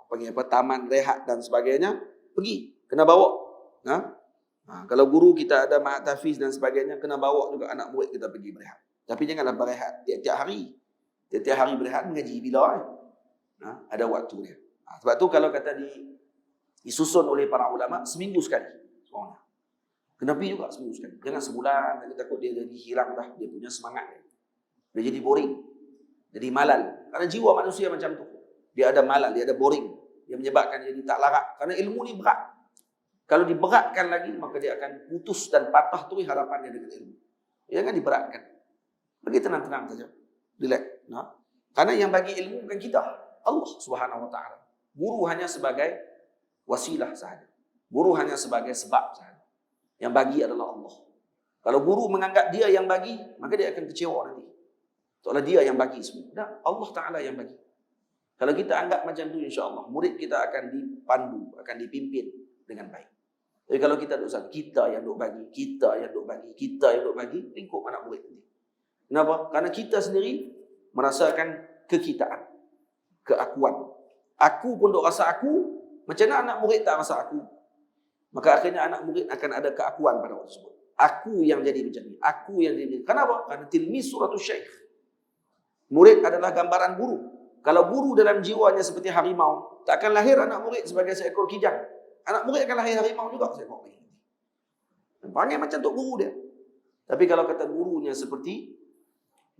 Panggil apa, taman rehat dan sebagainya, pergi, kena bawa. Kalau guru kita ada ma'at hafiz dan sebagainya, kena bawa juga anak murid kita pergi berehat. Tapi janganlah berehat tiap-tiap hari. Tiap-tiap hari berehat mengaji bila ada waktu dia. Sebab tu kalau kata disusun oleh para ulama, seminggu sekali. Kena pergi juga seminggu sekali. Jangan sebulan, nanti takut dia jadi hilang dah, dia punya semangat. Dia jadi boring, jadi malal. Karena jiwa manusia macam tu. Dia ada malal, dia ada boring. Dia menyebabkan dia tak larat. Karena ilmu ni berat. Kalau diberatkan lagi, maka dia akan putus dan patah terus harapannya dengan ilmu. Jangan diberatkan. Bagi tenang-tenang saja. Relax. Nah. Karena yang bagi ilmu bukan kita. Allah Subhanahu Wa Taala. Guru hanya sebagai wasilah sahaja. Guru hanya sebagai sebab sahaja. Yang bagi adalah Allah. Kalau guru menganggap dia yang bagi, maka dia akan kecewa nanti. Seolah dia yang bagi semua. Tak, Allah Ta'ala yang bagi. Kalau kita anggap macam tu, insya-Allah murid kita akan dipandu, akan dipimpin dengan baik. Tapi kalau kita duk sangka kita yang duk bagi, kita yang duk bagi, kita yang duk bagi, lingkup anak murid nanti. Kenapa? Karena kita sendiri merasakan kekitaan, keakuan. Aku pun duk rasa aku, macam mana anak murid tak rasa aku? Maka akhirnya anak murid akan ada keakuan pada waktu tersebut. Aku yang jadi macam ni, aku yang jadi macam ni. Kenapa? Karena tilmiz suratul syekh. Murid adalah gambaran guru. Kalau guru dalam jiwanya seperti harimau, tak akan lahir anak murid sebagai seekor kijang. Anak murid akan lahir harimau juga seekor kijang. Panggil macam tok guru dia. Tapi kalau kata gurunya seperti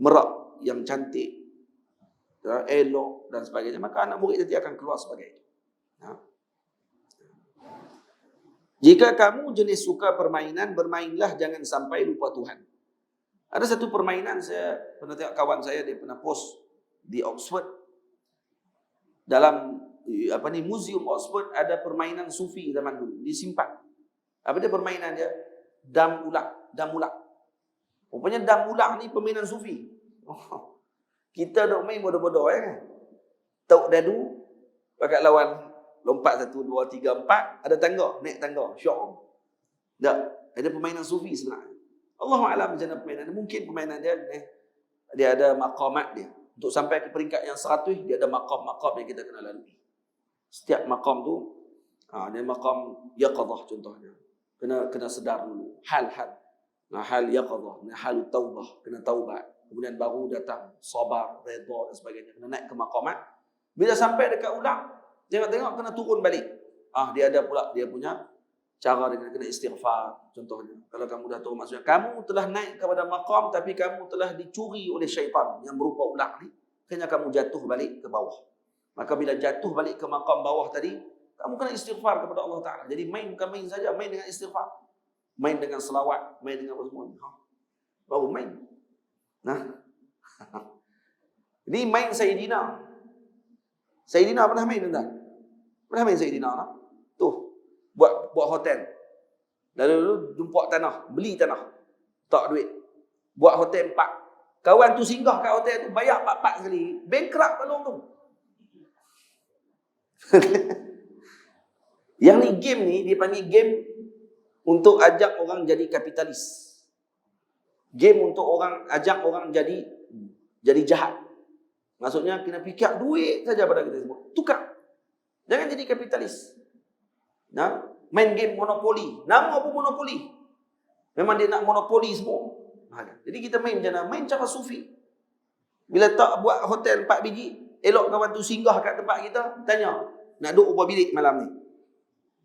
merak yang cantik, elok dan sebagainya, maka anak murid nanti akan keluar sebagai itu. Jika kamu jenis suka permainan, bermainlah, jangan sampai lupa Tuhan. Ada satu permainan, saya pernah tengok kawan saya, dia pernah post di Oxford. Dalam museum Oxford ada permainan sufi zaman dulu, disimpan. Apa dia permainan dia? Dam ulak. Rupanya dam ulak ni permainan sufi. Kita duk main bodoh-bodoh kan. Tok dadu pakai lawan lompat 1 2 3 4, ada tangga, naik tangga, syok. Tak, ada permainan sufi sebenarnya. Allahu a'lam macam mana permainan dia. Mungkin permainan dia ada maqamat dia. Untuk sampai ke peringkat yang 100, dia ada maqam-maqam yang kita kena lalui. Setiap maqam tu, dia maqam yaqadah contohnya. Kena sedar dulu. Hal-hal. Hal yaqadah, hal taubah, kena taubat. Kemudian baru datang sabar, redha dan sebagainya. Kena naik ke maqamat. Bila sampai dekat ulang, tengok-tengok kena turun balik. Dia ada pula dia punya cara dengan kena istighfar. Contohnya, kalau kamu dah tahu maksudnya, kamu telah naik kepada maqam tapi kamu telah dicuri oleh syaitan yang berupa ular ni, akhirnya kamu jatuh balik ke bawah. Maka bila jatuh balik ke maqam bawah tadi, kamu kena istighfar kepada Allah Ta'ala. Jadi main bukan main saja, main dengan istighfar. Main dengan selawat, main dengan apa semua. Baru main. Ini main Sayyidina. Sayyidina pernah main tak? Pernah main Sayyidina tak? Tuh, buat hotel. Lalu jumpa tanah, beli tanah. Tak duit. Buat hotel 4. Kawan tu singgah kat hotel tu, bayar 4 sekali. Bankrupt balong tu. Yang ni game ni, dia panggil game untuk ajak orang jadi kapitalis. Game untuk ajak orang jadi jahat. Maksudnya kena fikir duit saja pada kita semua. Tukar. Jangan jadi kapitalis. Main game monopoli. Nama apa monopoli? Memang dia nak monopoli semua. Jadi kita main macam mana? Main cara sufi. Bila tak buat hotel 4 biji, elok kawan tu singgah kat tempat kita, tanya, nak duduk berapa bilik malam ni?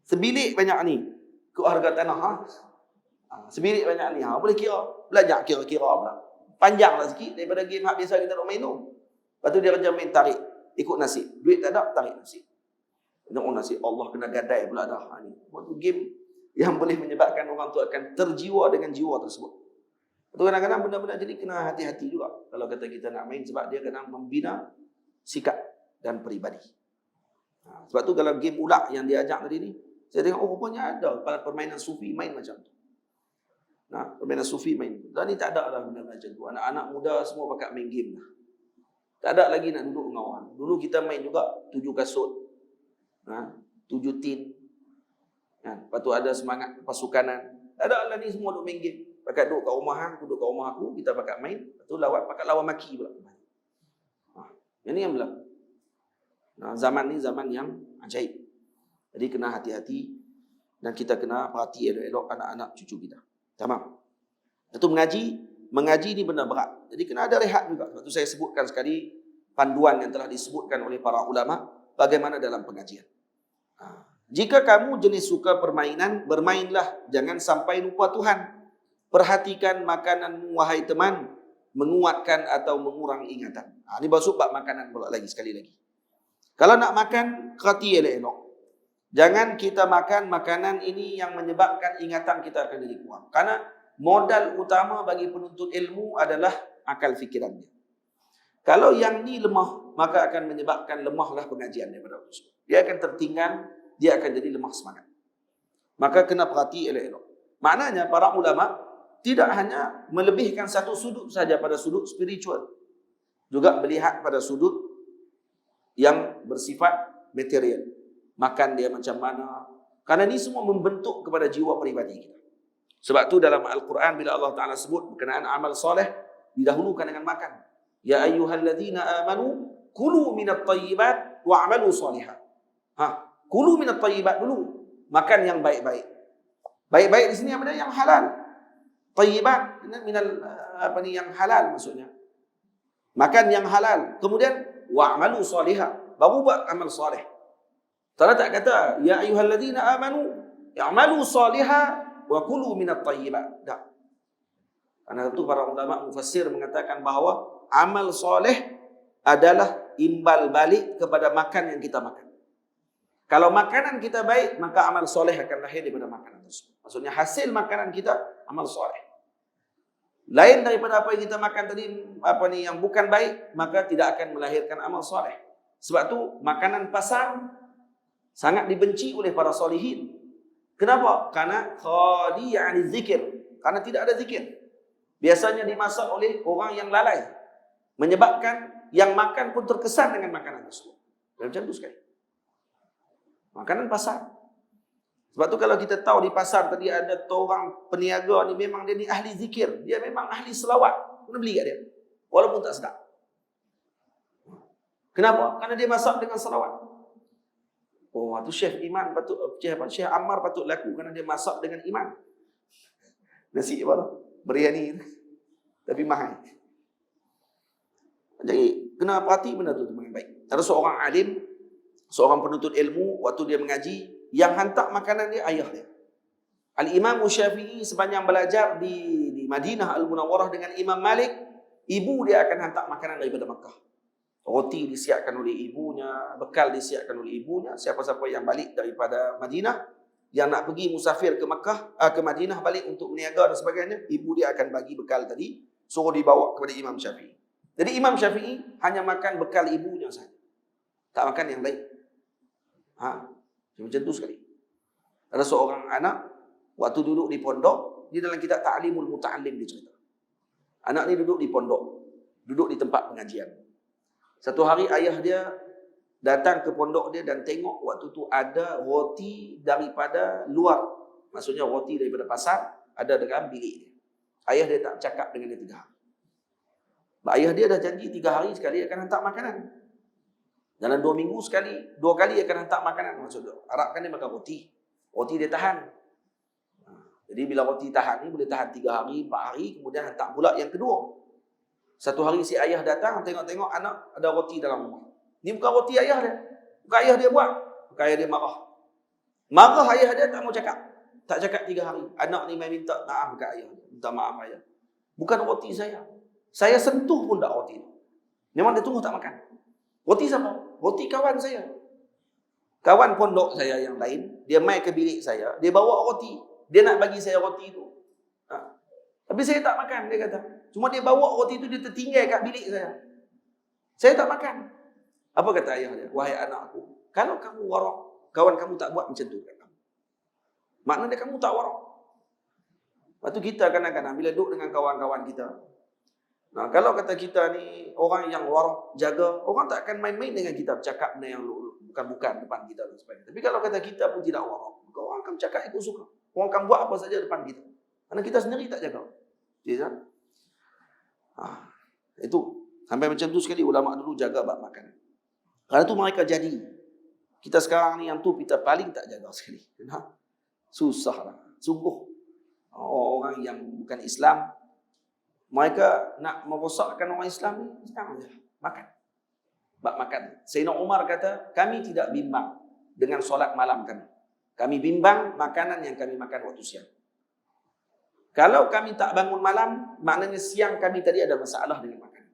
Sebilik banyak ni. Ikut harga tanah. Sebilik banyak ni. Boleh kira. Belajar kira-kira pula. Panjanglah sikit daripada game hak biasa kita nak main tu. Lepas tu dia kerja main tarik. Ikut nasib. Duit tak ada, tarik nasib. Tengok nasib. Allah kena gadai pula dah. Itu game yang boleh menyebabkan orang tu akan terjiwa dengan jiwa tersebut. Itu kadang-kadang benda-benda jadi kena hati-hati juga. Kalau kata kita nak main, sebab dia kadang membina sikap dan peribadi. Sebab tu kalau game ulak yang dia ajak tadi ni, saya tengok, rupanya ada permainan sufi main macam tu. Permainan sufi main. Dan ni tak ada lah benda macam tu. Anak-anak muda semua pakai main game lah. Tak ada lagi nak duduk dengan orang. Dulu kita main juga 7 kasut. 7 tin. Lepas tu ada semangat pasukanan. Tak ada lah ni semua duduk main game. Pakai duduk kat rumah aku, duduk kat rumah aku, kita pakai main. Lepas tu pakai lawan maki pula. Ini yang berlaku. Zaman ni zaman yang ajaib. Jadi kena hati-hati. Dan kita kena perhati elok-elok anak-anak cucu kita. Tamam. Itu mengaji ni benda berat. Jadi kena ada rehat juga. Sebab tu saya sebutkan sekali panduan yang telah disebutkan oleh para ulama bagaimana dalam pengajian. Jika kamu jenis suka permainan, bermainlah, jangan sampai lupa Tuhan. Perhatikan makananmu wahai teman, menguatkan atau mengurang ingatan. Ini masuk bab makanan pula lagi sekali lagi. Kalau nak makan, khati elok-elok. Jangan kita makan makanan ini yang menyebabkan ingatan kita akan jadi kurang. Karena modal utama bagi penuntut ilmu adalah akal fikirannya. Kalau yang ni lemah, maka akan menyebabkan lemahlah pengajian daripada Allah. Dia akan tertinggal, dia akan jadi lemah semangat. Maka kena perhati elok-elok. Maknanya para ulama tidak hanya melebihkan satu sudut saja pada sudut spiritual. Juga melihat pada sudut yang bersifat material. Makan dia macam mana. Karena ini semua membentuk kepada jiwa peribadi kita. Sebab tu dalam Al-Quran bila Allah Ta'ala sebut berkenaan amal soleh, didahulukan dengan makan. Ya ayyuhalladzina amanu kulu minat tayyibat wa'amalu solihah. Kulu minat tayyibat dulu. Makan yang baik-baik. Baik-baik di sini apa dia? Yang halal. Tayyibat minal yang halal maksudnya. Makan yang halal. Kemudian wa'amalu solihah. Baru buat amal soleh. Allah tak kata ya ayyuhalladzina amanu i'malu solihah wa kulu minat tayyibat. Tak. Karena itu para ulama mufassir mengatakan bahawa amal soleh adalah imbal balik kepada makan yang kita makan. Kalau makanan kita baik, maka amal soleh akan lahir daripada makanan tersebut. Maksudnya hasil makanan kita amal soleh. Lain daripada apa yang kita makan tadi, yang bukan baik, maka tidak akan melahirkan amal soleh. Sebab tu makanan pasar sangat dibenci oleh para solihin. Kenapa? Karena khali ani zikir. Karena tidak ada zikir. Biasanya dimasak oleh orang yang lalai. Menyebabkan yang makan pun terkesan dengan makanan tersebut. Macam tu sekali. Makanan pasar. Sebab tu kalau kita tahu di pasar tadi ada orang peniaga ni memang dia ni ahli zikir. Dia memang ahli selawat. Kena beli kat dia. Walaupun tak sedap. Kenapa? Karena dia masak dengan selawat. Oh, tu Syekh Iman patut, Syekh Ammar patut laku kerana dia masak dengan iman. Nasi apa? Biryani. Tapi mahal. Jadi, kena perhati benda tu dengan baik. Ada seorang alim, seorang penuntut ilmu, waktu dia mengaji, yang hantar makanan dia ayah dia. Al-Imam Syafi'i sepanjang belajar di Madinah Al-Munawwarah dengan Imam Malik, ibu dia akan hantar makanan daripada Makkah. Roti disiapkan oleh ibunya, bekal disiapkan oleh ibunya. Siapa-siapa yang balik daripada Madinah, yang nak pergi musafir ke Makkah, ke Madinah balik untuk berniaga dan sebagainya, ibu dia akan bagi bekal tadi, suruh dibawa kepada Imam Syafi'i. Jadi Imam Syafi'i hanya makan bekal ibunya saja. Tak makan yang lain. Macam tu sekali. Ada seorang anak, waktu duduk di pondok, dia dalam kitab Ta'limul Muta'allim dia cerita. Anak ni duduk di pondok, duduk di tempat pengajian. Satu hari ayah dia datang ke pondok dia dan tengok waktu tu ada roti daripada luar. Maksudnya roti daripada pasar ada dalam bilik dia. Ayah dia tak cakap dengan dia 3 hari. Ayah dia dah janji 3 hari sekali akan hantar makanan. Dalam 2 minggu sekali, 2 kali akan hantar makanan. Maksudnya harapkan dia makan roti. Roti dia tahan. Jadi bila roti tahan ni boleh tahan 3 hari, 4 hari, kemudian hantar pula yang kedua. Satu hari si ayah datang, tengok-tengok anak ada roti dalam rumah. Ni bukan roti ayah dia. Bukan ayah dia buat. Bukan ayah dia marah. Marah ayah dia tak mau cakap. Tak cakap 3 hari. Anak ni main minta maaf kat ayah. Minta maaf ayah. Bukan roti saya. Saya sentuh pun tak roti. Memang dia tunggu tak makan. Roti siapa? Roti kawan saya. Kawan pondok saya yang lain, dia mai ke bilik saya, dia bawa roti. Dia nak bagi saya roti tu. Tapi saya tak makan, dia kata. Cuma dia bawa roti tu, dia tertinggal kat bilik saya. Saya tak makan. Apa kata ayah dia? Wahai anakku, kalau kamu warak, kawan kamu tak buat macam tu kat kamu. Maknanya kamu tak warak. Lepas tu kita kadang-kadang bila duduk dengan kawan-kawan kita, kalau kata kita ni orang yang warak, jaga, orang tak akan main-main dengan kita bercakap benda yang bukan-bukan depan kita dan sebagainya. Tapi kalau kata kita pun tidak warak, maka orang akan bercakap ikut suka. Orang akan buat apa saja depan kita. Karena kita sendiri tak jaga. Ya, itu sampai macam tu sekali ulama dulu jaga bab makan. Karena tu mereka jadi. Kita sekarang ni yang tu kita paling tak jaga sekali. Susahlah. Sungguh. Orang yang bukan Islam, mereka nak merosakkan orang Islam ni, sekarang je makan. Bab makan. Sayyidina Umar kata, kami tidak bimbang dengan solat malam kami. Kami bimbang makanan yang kami makan waktu siang. Kalau kami tak bangun malam, maknanya siang kami tadi ada masalah dengan makanan.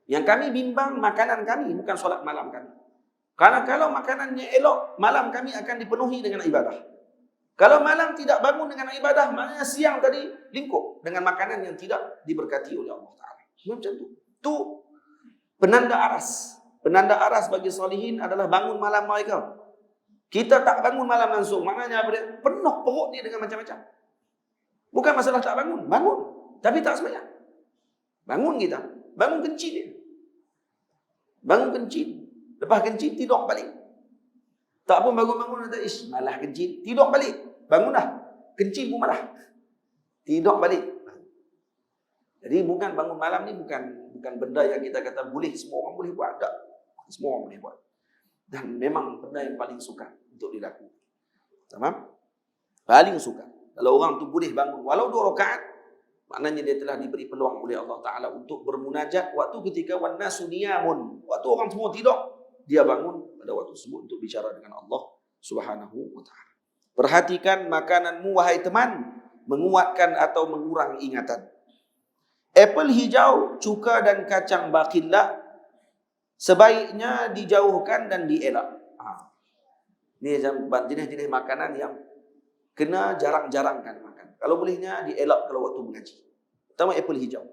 Yang kami bimbang makanan kami, bukan solat malam kami. Karena kalau makanannya elok, malam kami akan dipenuhi dengan ibadah. Kalau malam tidak bangun dengan ibadah, maknanya siang tadi lingkup dengan makanan yang tidak diberkati oleh Allah Ta'ala. Macam tu. Itu penanda aras. Penanda aras bagi solihin adalah bangun malam mereka. Kita tak bangun malam langsung, maknanya penuh perut dia dengan macam-macam. Bukan masalah tak bangun, bangun. Tapi tak sembahyang. Bangun kita. Bangun kencing dia. Bangun kencing. Lepas kencing, tidur balik. Tak pun bangun-bangun, kata, malah kencing. Tidur balik. Bangun dah. Kencing pun malah. Tidur balik. Jadi bukan bangun malam ni bukan benda yang kita kata boleh, semua orang boleh buat. Tak. Semua orang boleh buat. Dan memang benda yang paling suka untuk dilakukan. Faham? Paling suka. Kalau orang tu boleh bangun walau 2 rakaat, maknanya dia telah diberi peluang oleh Allah Ta'ala untuk bermunajat waktu ketika wannasu niyamun. Waktu orang semua tidur, dia bangun pada waktu tersebut untuk bicara dengan Allah Subhanahu wa Ta'ala. Perhatikan makananmu wahai teman, menguatkan atau mengurang ingatan. Apel hijau, cuka dan kacang bakilla sebaiknya dijauhkan dan dielak. Ini jenis-jenis makanan yang kena jarang-jarangkan makan. Kalau bolehnya dielak kalau waktu mengaji. Pertama apel hijau.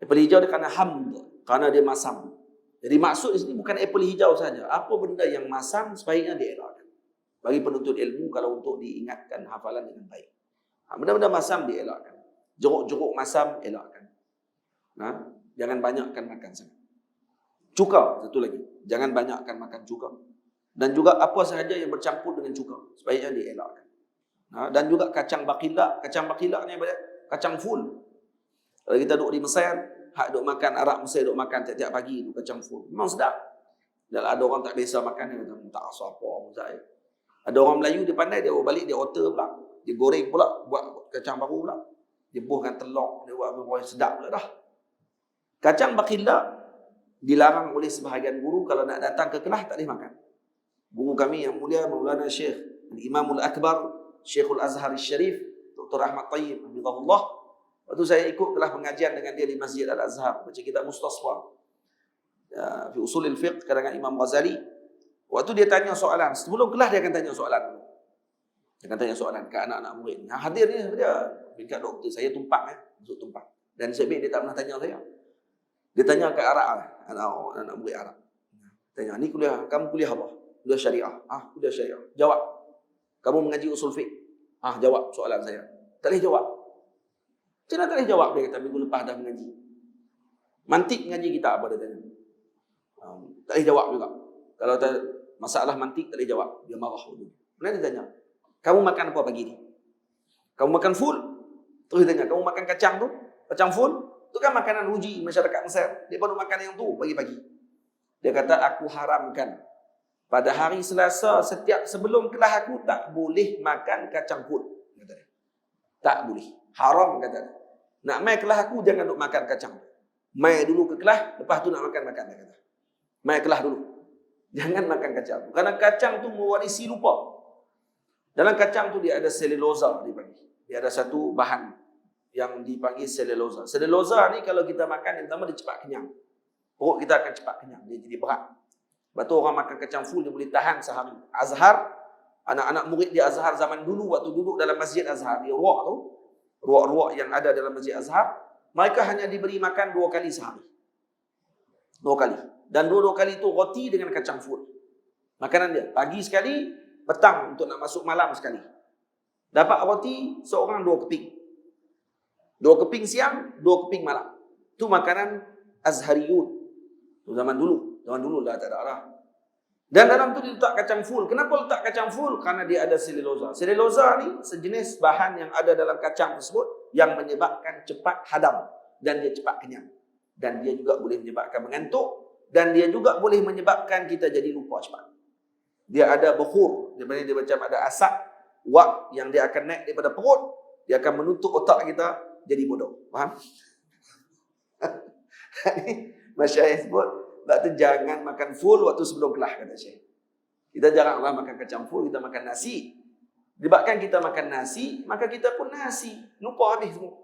Apel hijau dia kerana hamd, kerana dia masam. Jadi maksud di sini bukan apel hijau saja. Apa benda yang masam sebaiknya dielakkan. Bagi penuntut ilmu kalau untuk diingatkan hafalan dengan baik. Benda-benda masam dielakkan. Jeruk-jeruk masam elakkan. Jangan banyakkan makan sangat. Cuka, satu lagi. Jangan banyakkan makan cuka. Dan juga apa sahaja yang bercampur dengan cuka, sebaiknya dielakkan. Dan juga kacang bakila. Kacang bakila ni kacang full. Kalau kita duduk di Mesir, hak duk makan, Arab Mesir duk makan tiap-tiap pagi tu kacang full. Memang sedap. Dan ada orang tak biasa makan, dia kata, tak rasa apa saya. Ada orang Melayu, dia pandai, dia balik, dia otter pula. Dia goreng pula, buat kacang baru pula. Dia buhkan telur, dia buat apa sedap pula dah. Kacang bakila dilarang oleh sebahagian guru kalau nak datang ke kelas tak boleh makan. Guru kami yang mulia Maulana Syekh Al-Imamul Akbar Syekhul Azhar Syarif Dr. Ahmad Tayyib Hafizahullah, waktu saya ikut kelas pengajian dengan dia di Masjid Al-Azhar baca kitab Mustasfa fi Usulil Fiqh karangan Imam Ghazali. Waktu dia tanya soalan, sebelum kelas dia akan tanya soalan dulu. Dia akan tanya soalan ke anak-anak murid. Yang hadir ni dia peringkat doktor, saya tumpang masuk tumpang. Dan sebab dia tak pernah tanya saya. Dia tanya ke Arab, anak murid Arab. Tanya, ni kuliah, kamu kuliah apa? Kuliah syariah. Kuliah syariah. Jawab. Kamu mengaji usul fiqh. Jawab soalan saya. Tak boleh jawab. Macam mana tak boleh jawab? Dia kata, minggu lepas dah mengaji. Mantik mengaji kita apa dia tanya. Tak boleh jawab juga. Kalau masalah mantik tak boleh jawab. Dia marah dulu. Kemudian dia tanya, kamu makan apa pagi ni? Kamu makan full? Terus dia tanya, kamu makan kacang tu? Kacang full? Itu kan makanan uji masyarakat Mesir. Dia baru makan yang tu pagi-pagi. Dia kata, aku haramkan. Pada hari Selasa, sebelum kelas aku, tak boleh makan kacang full. Kata dia. Tak boleh. Haram, kata dia. Nak mai kelas aku, jangan duk makan kacang. Mai dulu ke kelas, lepas tu nak makan-makan. Dia kata. Mai kelas dulu. Jangan makan kacang. Kerana kacang tu mewarisi lupa. Dalam kacang tu dia ada selulosa dipanggil. Dia ada satu bahan yang dipanggil selulosa. Selulosa ni kalau kita makan, yang pertama dia cepat kenyang. Perut kita akan cepat kenyang. Dia jadi berat. Sebab tu orang makan kacang full dia boleh tahan sehari. Azhar, anak-anak murid di Azhar zaman dulu waktu duduk dalam Masjid Azhar, dia ruak yang ada dalam Masjid Azhar, mereka hanya diberi makan 2 kali sehari. 2 kali. Dan 2 kali itu roti dengan kacang full. Makanan dia. Pagi sekali, petang untuk nak masuk malam sekali. Dapat roti seorang 2 keping. 2 keping siang, 2 keping malam. Itu makanan Azhariyun. Itu zaman dulu. Zaman dulu lah tak ada lah. Dan dalam tu dia letak kacang full. Kenapa letak kacang full? Karena dia ada selulosa. Selulosa ni sejenis bahan yang ada dalam kacang tersebut yang menyebabkan cepat hadam. Dan dia cepat kenyang. Dan dia juga boleh menyebabkan mengantuk. Dan dia juga boleh menyebabkan kita jadi lupa cepat. Dia ada bukhur. Dia macam ada asap wak yang dia akan naik daripada perut. Dia akan menutup otak kita jadi bodoh. Faham? Masyayikh sebut, sebab tu jangan makan full waktu sebelum kelas, kata Syekh. Kita jaranglah makan kacang full, kita makan nasi. Sebabkan kita makan nasi, maka kita pun nasi. Lupa habis semua.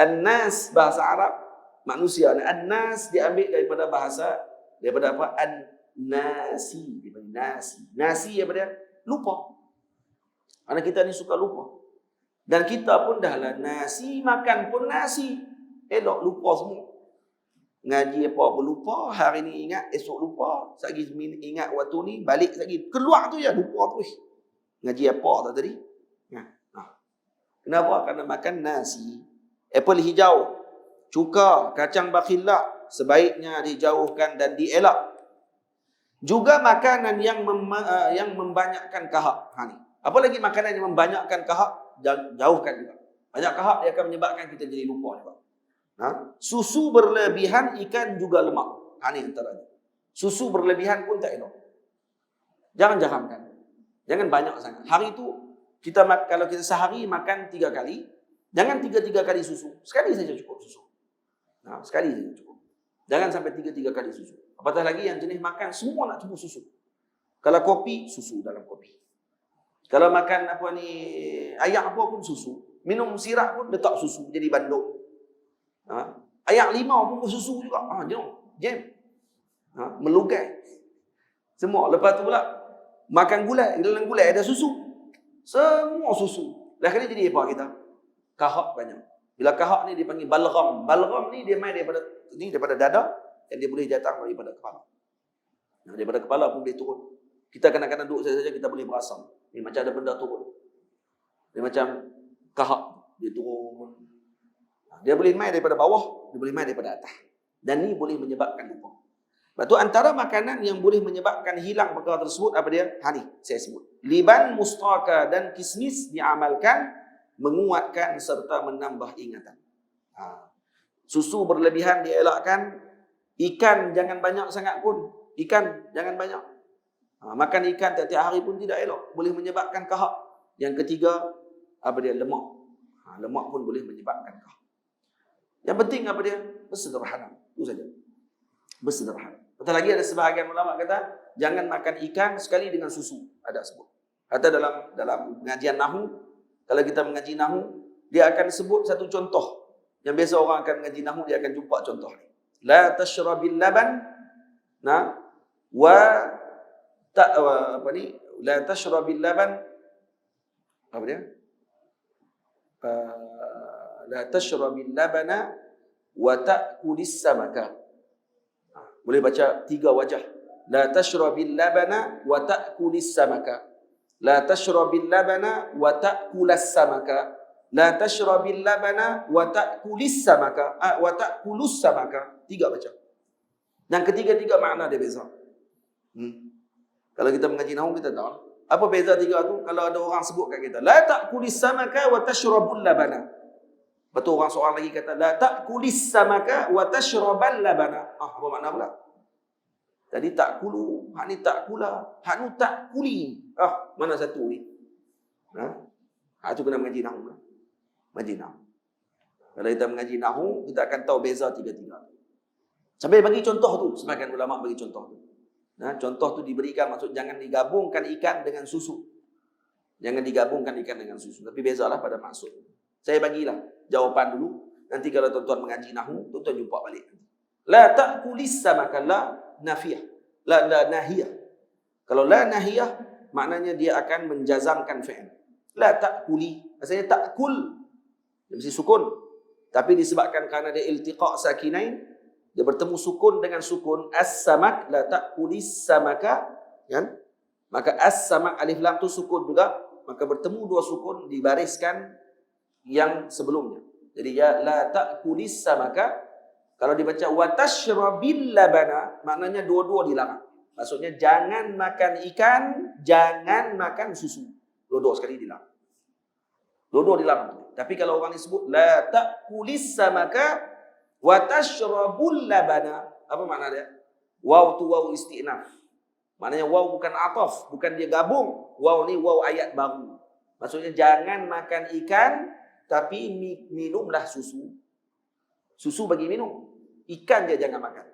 An-nas bahasa Arab manusia. An-nas diambil daripada bahasa, daripada apa? An-nasi. Nasi apa dia? Lupa. Karena kita ni suka lupa. Dan kita pun dah lah nasi, makan pun nasi. Elok lupa semua. Ngaji apa pun lupa, hari ni ingat, esok lupa. Sagi ingat waktu ni, balik lagi. Keluar tu ya, lupa terus. Ngaji apa tadi? Kenapa? Karena makan nasi. Apel hijau, cuka, kacang bakilak, sebaiknya dijauhkan dan dielak. Juga makanan yang membanyakkan kahak. Ni. Apa lagi makanan yang membanyakkan kahak? Jauhkan juga. Banyak kahak dia akan menyebabkan kita jadi lupa juga. Susu berlebihan, ikan juga lemak. Ini antaranya. Susu berlebihan pun tak elok. Jangan jarangkan. Jangan banyak sangat. Hari itu kalau kita sehari makan 3 kali, jangan 3 kali susu. Sekali saja cukup susu. Sekali saja cukup. Jangan sampai 3 kali susu. Apatah lagi yang jenis makan semua nak cukup susu. Kalau kopi, susu dalam kopi. Kalau makan ayak apa pun susu. Minum sirap pun letak susu jadi bandung. Ayak limau pun susu juga. Jam. Melugai. Semua. Lepas tu pula makan gulai. Dalam gulai ada susu. Semua susu. Lah kali jadi apa kita? Kahak banyak. Bila kahak ni dipanggil balgham. Balgham ni dia main daripada dada dan dia boleh datang daripada kepala. Daripada kepala pun boleh turun. Kita kadang-kadang duduk saja kita boleh berasam. Ni macam ada benda turun. Dia macam kahak. Dia turun. Dia boleh main daripada bawah, dia boleh main daripada atas. Dan ni boleh menyebabkan lupa. Lepas tu antara makanan yang boleh menyebabkan hilang perkara tersebut, apa dia? Ni, saya sebut. Liban, mustaka dan kismis diamalkan, menguatkan serta menambah ingatan. Susu berlebihan dielakkan. Ikan jangan banyak sangat pun. Ikan jangan banyak. Makan ikan tiap-tiap hari pun tidak elok. Boleh menyebabkan kahak. Yang ketiga, apa dia? Lemak. Lemak pun boleh menyebabkan kahak. Yang penting apa dia? Bersederhana. Itu saja. Bersederhana. Betul lagi ada sebahagian ulama kata, jangan makan ikan sekali dengan susu. Ada sebut. Kata dalam pengajian Nahu, kalau kita mengaji Nahu, dia akan sebut satu contoh. Yang biasa orang akan mengaji Nahu, dia akan jumpa contoh ni. La tashrabil laban, la tashrabil laban, apa dia? La tashrabil labana wa ta'kulis samaka. Boleh baca 3 wajah. La tashrabil labana wa ta'kulis samaka. La tashrabil labana wa ta'kulas samaka. La tashrabil labana wa ta'kulis samaka. Wa ta'kulus samaka. 3 baca. Dan ketiga-tiga makna dia beza. Kalau kita mengaji nahwu kita tahu. Apa beza 3 tu? Kalau ada orang sebut kat kita, la ta'kulis samaka wa tashrabul labana. Betul orang seorang lagi kata, la ta'kulis samaka wa tashrabal labana. Apa makna pula? Jadi ta'kulu, hak ni ta'kula, hak ni ta'kuli. Mana satu ni? Itu kena mengaji nahwu. Mengaji nahwu. Kalau kita mengaji nahwu, kita akan tahu beza 3-3. Sampai bagi contoh tu, sebagian ulama bagi contoh tu. Contoh tu diberikan, maksud jangan digabungkan ikan dengan susu. Jangan digabungkan ikan dengan susu. Tapi bezalah pada maksud. Saya bagilah jawapan dulu. Nanti kalau tuan-tuan mengaji nahwu, tuan-tuan jumpa balik. La ta'kulis samaka, la nafiyah. La nahiyah. Kalau la nahiyah, maknanya dia akan menjazamkan fi'il. La ta'kuli. Maksudnya ta'kul. Dia mesti sukun. Tapi disebabkan kerana dia iltiqa' sakinain, dia bertemu sukun dengan sukun. As-samak, la ta'kulis samaka. Kan? Maka as-samak, alif lam tu sukun juga. Maka bertemu 2 sukun, dibariskan yang sebelumnya. Jadi ya la ta'kulis samaka. Kalau dibaca wa tashrabil labana, maknanya dua-dua dilarang. Maksudnya jangan makan ikan, jangan makan susu. Dua-dua sekali dilarang. Dua-dua dilarang. Tapi kalau orang disebut la ta'kulis samaka wa tashrabul labana, apa makna dia? Waw tu waw istinaf. Maknanya waw bukan ataf, bukan dia gabung. Waw ni waw ayat baru. Maksudnya jangan makan ikan, tapi minumlah susu. Susu bagi minum. Ikan dia jangan makan.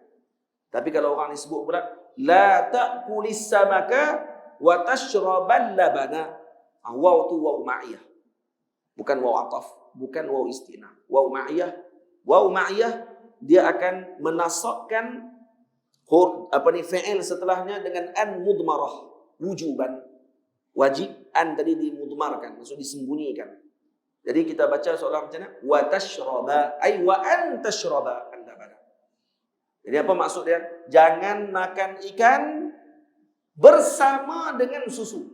Tapi kalau orang disebut pula la ta'kulis samaka wa tashrabal labana. Waw tu waw ma'iyah. Bukan waw ataf, bukan waw istinaf. Waw ma'iyah. Waw ma'iyah dia akan menasabkan fi'il setelahnya dengan an mudmarah, wujuban. Wajib, an tadi dimudmarkan, maksud disembunyikan. Jadi kita baca seolah macam mana? Wa tashraba, ay wa an tashraba al-labana. Jadi apa maksud dia? Jangan makan ikan bersama dengan susu.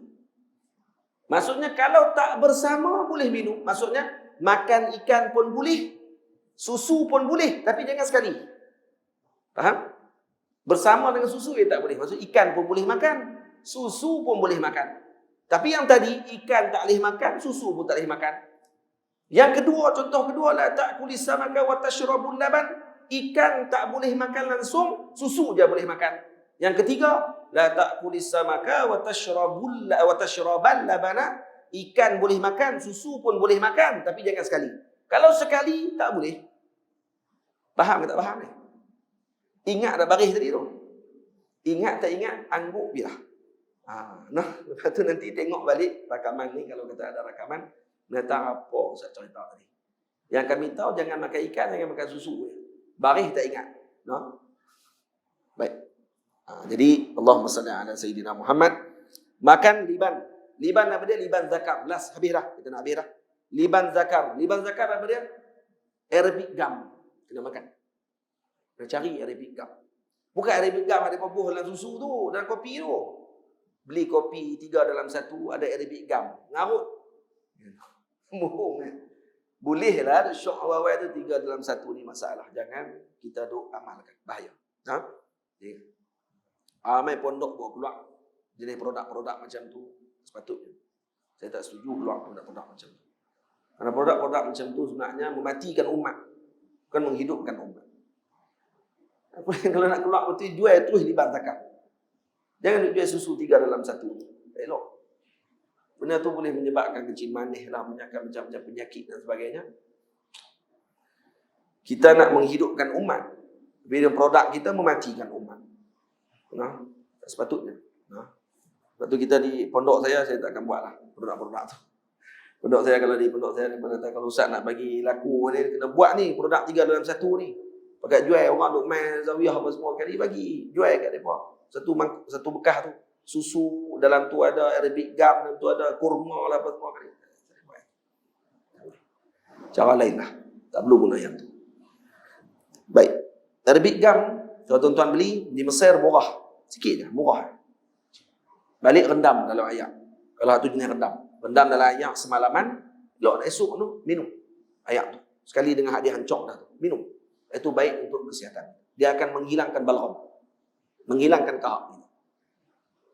Maksudnya kalau tak bersama boleh minum. Maksudnya makan ikan pun boleh, susu pun boleh, tapi jangan sekali. Faham? Bersama dengan susu tak boleh. Maksud ikan pun boleh makan, susu pun boleh makan. Tapi yang tadi, ikan tak boleh makan, susu pun tak boleh makan. Yang kedua, contoh kedua, la ta'kuli samaka wa tashrabul laban. Ikan tak boleh makan langsung, susu je boleh makan. Yang ketiga, la ta'kuli samaka wa tashrabal labana. Ikan boleh makan, susu pun boleh makan, tapi jangan sekali. Kalau sekali, tak boleh. Faham ke tak faham ni? Ingat tak baris tadi tu? Ingat tak ingat, angguk biar. Lepas tu nanti tengok balik rakaman ni, kalau kita ada rakaman, nak tahu apa saya cerita tadi. Yang kami tahu, jangan makan ikan, jangan makan susu. Baris tak ingat. No? Baik. Jadi, Allahumma salli ala Sayyidina Muhammad. Makan liban. Liban apa dia? Liban zakar. Last, habis dah. Kita nak habis dah. Liban zakar. Liban zakar apa dia? Arabic gum. Kena makan. Kena cari Arabic gum. Bukan Arabic gum ada buah dalam susu tu, dalam kopi tu. Beli kopi 3 dalam 1, ada Arabic gum. Ngarut. Bohong kan? Bolehlah ada syok awal-awal tu 3 dalam 1 ni masalah. Jangan kita duk amalkan. Bahaya. Ramai pondok buat keluar jenis produk-produk macam tu. Sepatutnya saya tak setuju keluar produk-produk macam tu. Karena produk-produk macam tu sebenarnya mematikan umat, bukan menghidupkan umat. Kalau nak keluar betul, jual terus libat zakat. Jangan jual susu 3 dalam 1. Elok. Benda tu boleh menyebabkan kencing manis lah, menyebabkan macam-macam penyakit dan sebagainya. Kita nak menghidupkan umat, bila produk kita mematikan umat. Tak sepatutnya. Sebab tu kita di pondok saya tak akan buat lah produk-produk tu. Pondok saya, kalau di pondok saya, kalau Ustaz nak bagi laku ni, kena buat ni produk 3 dalam 1 ni. Pakai jual, orang duk main zawiyah apa semua kali, bagi jual kat mereka. Satu bekas tu, susu, dalam tu ada Arabic gum, dalam tu ada kurma lah apa semua kali. Cara lain lah, tak perlu guna yang tu. Baik, Arabic gum kalau tuan-tuan beli di Mesir murah, sikit je, murah. Balik rendam dalam air. Kalau tu jenis rendam dalam air semalaman, esok tu minum air tu. Sekali dengan hadiah hancur dah tu, minum. Itu baik untuk kesihatan. Dia akan menghilangkan balgam, menghilangkan kahak.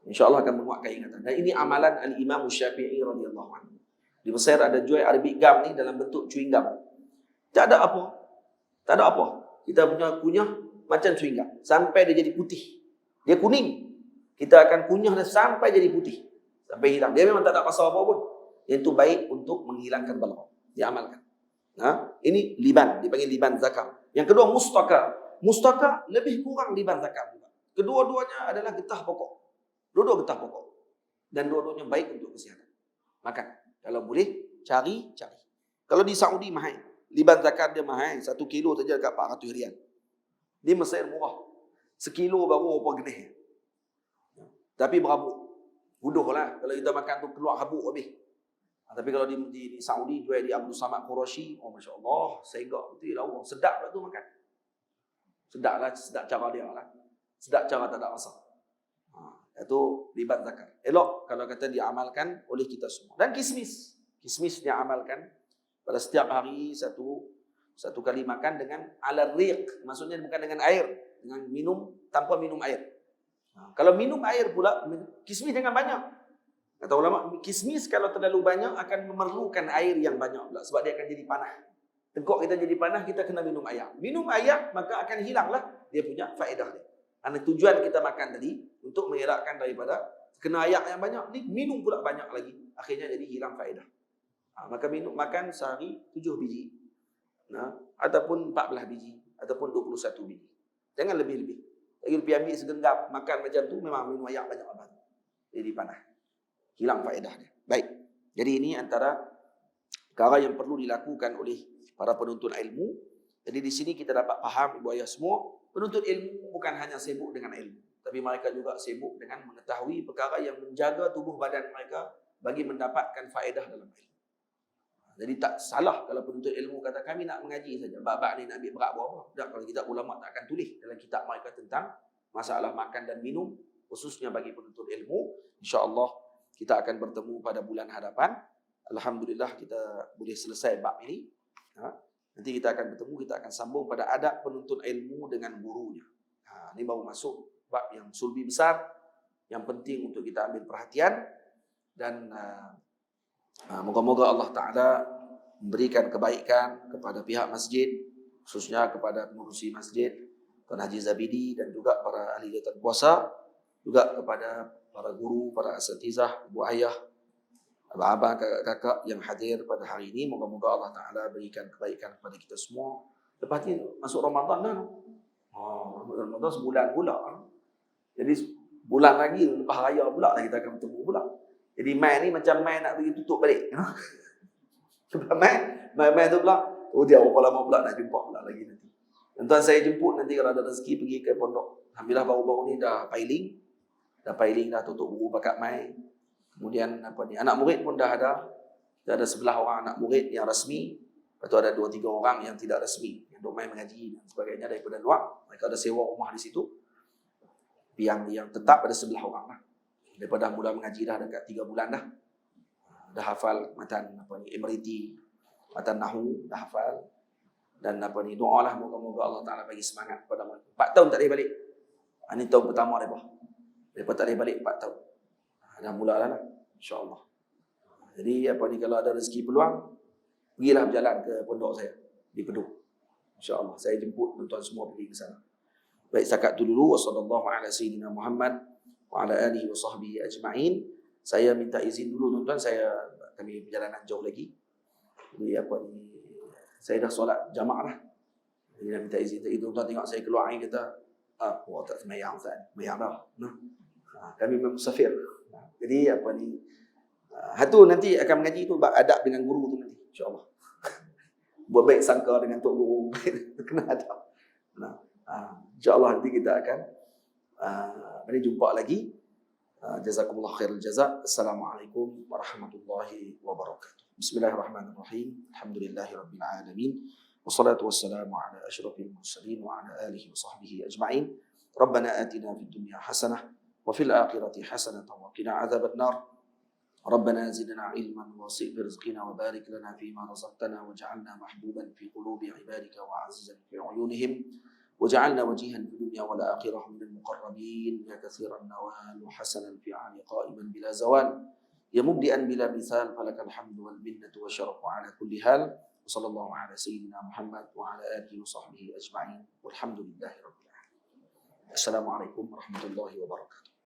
InsyaAllah akan menguatkan ingatan. Dan ini amalan Al-Imam Syafi'i radhiyallahu anhu. Di Mesir ada jual Arabic gum ni dalam bentuk chewing gum. Tak ada apa. Tak ada apa. Kita punya kunyah macam chewing gum sampai dia jadi putih. Dia kuning. Kita akan kunyah dia sampai jadi putih. Sampai hilang. Dia memang tak ada pasal apa pun. Itu baik untuk menghilangkan balgam. Diamalkan. Ini liban. Dipanggil liban zakar. Yang kedua mustaka. Mustaka lebih kurang liban zakar juga. Kedua-duanya adalah getah pokok. Dua-dua getah pokok. Dan dua-duanya baik untuk kesihatan. Makan. Kalau boleh, cari. Kalau di Saudi mahal. Liban zakar dia mahal. 1 kilo saja dekat 400 rial. Di Mesir murah. 1 kilo baru berapa genih. Tapi berhabuk. Buduh lah. Kalau kita makan tu keluar habuk habis. Tapi kalau di Saudi, jual di Abdul Samad Qurashi, oh Masya Allah, segak betul lah. Sedap lah tu makan. Sedap lah, sedap cara dia lah. Sedap cara tak ada rasa. Itu libat zakar. Elok kalau kata diamalkan oleh kita semua. Dan kismis. Kismis dia amalkan pada setiap hari satu kali makan dengan ala riq. Maksudnya bukan dengan air. Dengan minum, tanpa minum air. Kalau minum air pula, kismis jangan banyak. Kata ulama, kismis kalau terlalu banyak akan memerlukan air yang banyak pula. Sebab dia akan jadi panah. Tengkok kita jadi panah, kita kena minum air. Minum air, maka akan hilanglah dia punya faedah dia. Karena tujuan kita makan tadi, untuk mengelakkan daripada kena air yang banyak, ni minum pula banyak lagi. Akhirnya jadi hilang faedah. Maka makan sehari 7 biji. Ataupun 14 biji. Ataupun 21 biji. Jangan lebih-lebih. Lagi pergi ambil segenggam, makan macam tu, memang minum air banyak abang. Jadi panah. Hilang faedah dia. Baik. Jadi ini antara perkara yang perlu dilakukan oleh para penuntut ilmu. Jadi di sini kita dapat faham ibu ayah semua, penuntut ilmu bukan hanya sibuk dengan ilmu, tapi mereka juga sibuk dengan mengetahui perkara yang menjaga tubuh badan mereka bagi mendapatkan faedah dalam ilmu. Jadi tak salah kalau penuntut ilmu kata kami nak mengaji saja. Bab-bab ni nak ambil berat berapa? Tak, kalau kitab ulama tak akan tulis dalam kitab mereka tentang masalah makan dan minum, khususnya bagi penuntut ilmu. InsyaAllah kita akan bertemu pada bulan hadapan. Alhamdulillah kita boleh selesai bab ini. Nanti kita akan bertemu, kita akan sambung pada adab penuntut ilmu dengan gurunya. Ini baru masuk bab yang sulbi besar, yang penting untuk kita ambil perhatian. Dan moga-moga Allah Ta'ala memberikan kebaikan kepada pihak masjid, khususnya kepada pengurusi masjid, Tuan Haji Zabidi dan juga para ahli jawatan kuasa, juga kepada para guru, para asatizah, ibu ayah, abang-abang, kakak-kakak yang hadir pada hari ini. Moga-moga Allah Ta'ala berikan kebaikan kepada kita semua. Lepas ni masuk Ramadan dah. Ramadan sebulan pula. Jadi bulan lagi lepas raya pula kita akan bertemu pula. Jadi Mai ni macam Mai nak pergi tutup balik. Sebab Mai tu pula, dia berapa lama pula nak jumpa pula lagi nanti. Tuan saya jemput nanti kalau ada rezeki pergi ke pondok. Alhamdulillah baru-baru ni dah piling, dah tutup buku bakat Mai. Kemudian anak murid pun dah ada. Dah ada 11 orang anak murid yang rasmi. Lepas tu ada 2-3 orang yang tidak rasmi, yang duk main mengaji dan sebagainya daripada luar. Mereka ada sewa rumah di situ. Yang tetap ada 11 orang lah. Daripada mula mengaji dah dekat 3 bulan dah. Dah hafal matan Imriti, matan Nahu dah hafal. Dan doa lah moga-moga Allah Ta'ala bagi semangat kepada mereka. 4 tahun tak boleh balik. Ini tahun pertama mereka tak boleh balik 4 tahun. Dah mula lah insya-Allah. Jadi kalau ada rezeki peluang, pergilah berjalan ke pondok saya di Peduh. InsyaAllah saya jemput tuan-tuan semua pergi ke sana. Baik, setakat itu dulu. Wassallallahu ala sayyidina Muhammad wa ala alihi wa sahbihi ajma'in. Saya minta izin dulu tuan-tuan, kami perjalanan jauh lagi. Jadi saya dah solat jamaah lah. Jadi saya minta izin. Jadi tuan-tuan tengok saya keluar ni kata, tak semayang Ustaz. Semayang dah. Kami memang musafir. Jadi hatu nanti akan mengaji tu adab dengan guru tu nanti insya-Allah. Buat baik sangka dengan tok guru, kena adab. InsyaAllah nanti kita akan jumpa lagi. Jazakumullah khairul jazak. Assalamualaikum warahmatullahi wabarakatuh. Bismillahirrahmanirrahim. Alhamdulillahirabbil alamin. Wassalatu wassalamu ala asyrafil mursalin wa ala alihi wa sahbihi ajma'in. Rabbana atina fid dunya hasanah wa fil akhirati hasanah wa qina adzaban nar. ربنا زدنا علما وسع برزقنا وبارك لنا فيما رزقتنا واجعلنا محبوبا في قلوب عبادك وعزيزا في عيونهم وجعلنا وجيها في الدنيا والآخرة من المقربين يا كثير النوال وحسنا في عالي قائما بلا زوال يا مبدئا بلا مثال فلك الحمد والمنة والشرف على كل حال وصلى الله على سيدنا محمد وعلى آله وصحبه أجمعين والحمد لله رب العالمين. السلام عليكم ورحمة الله وبركاته.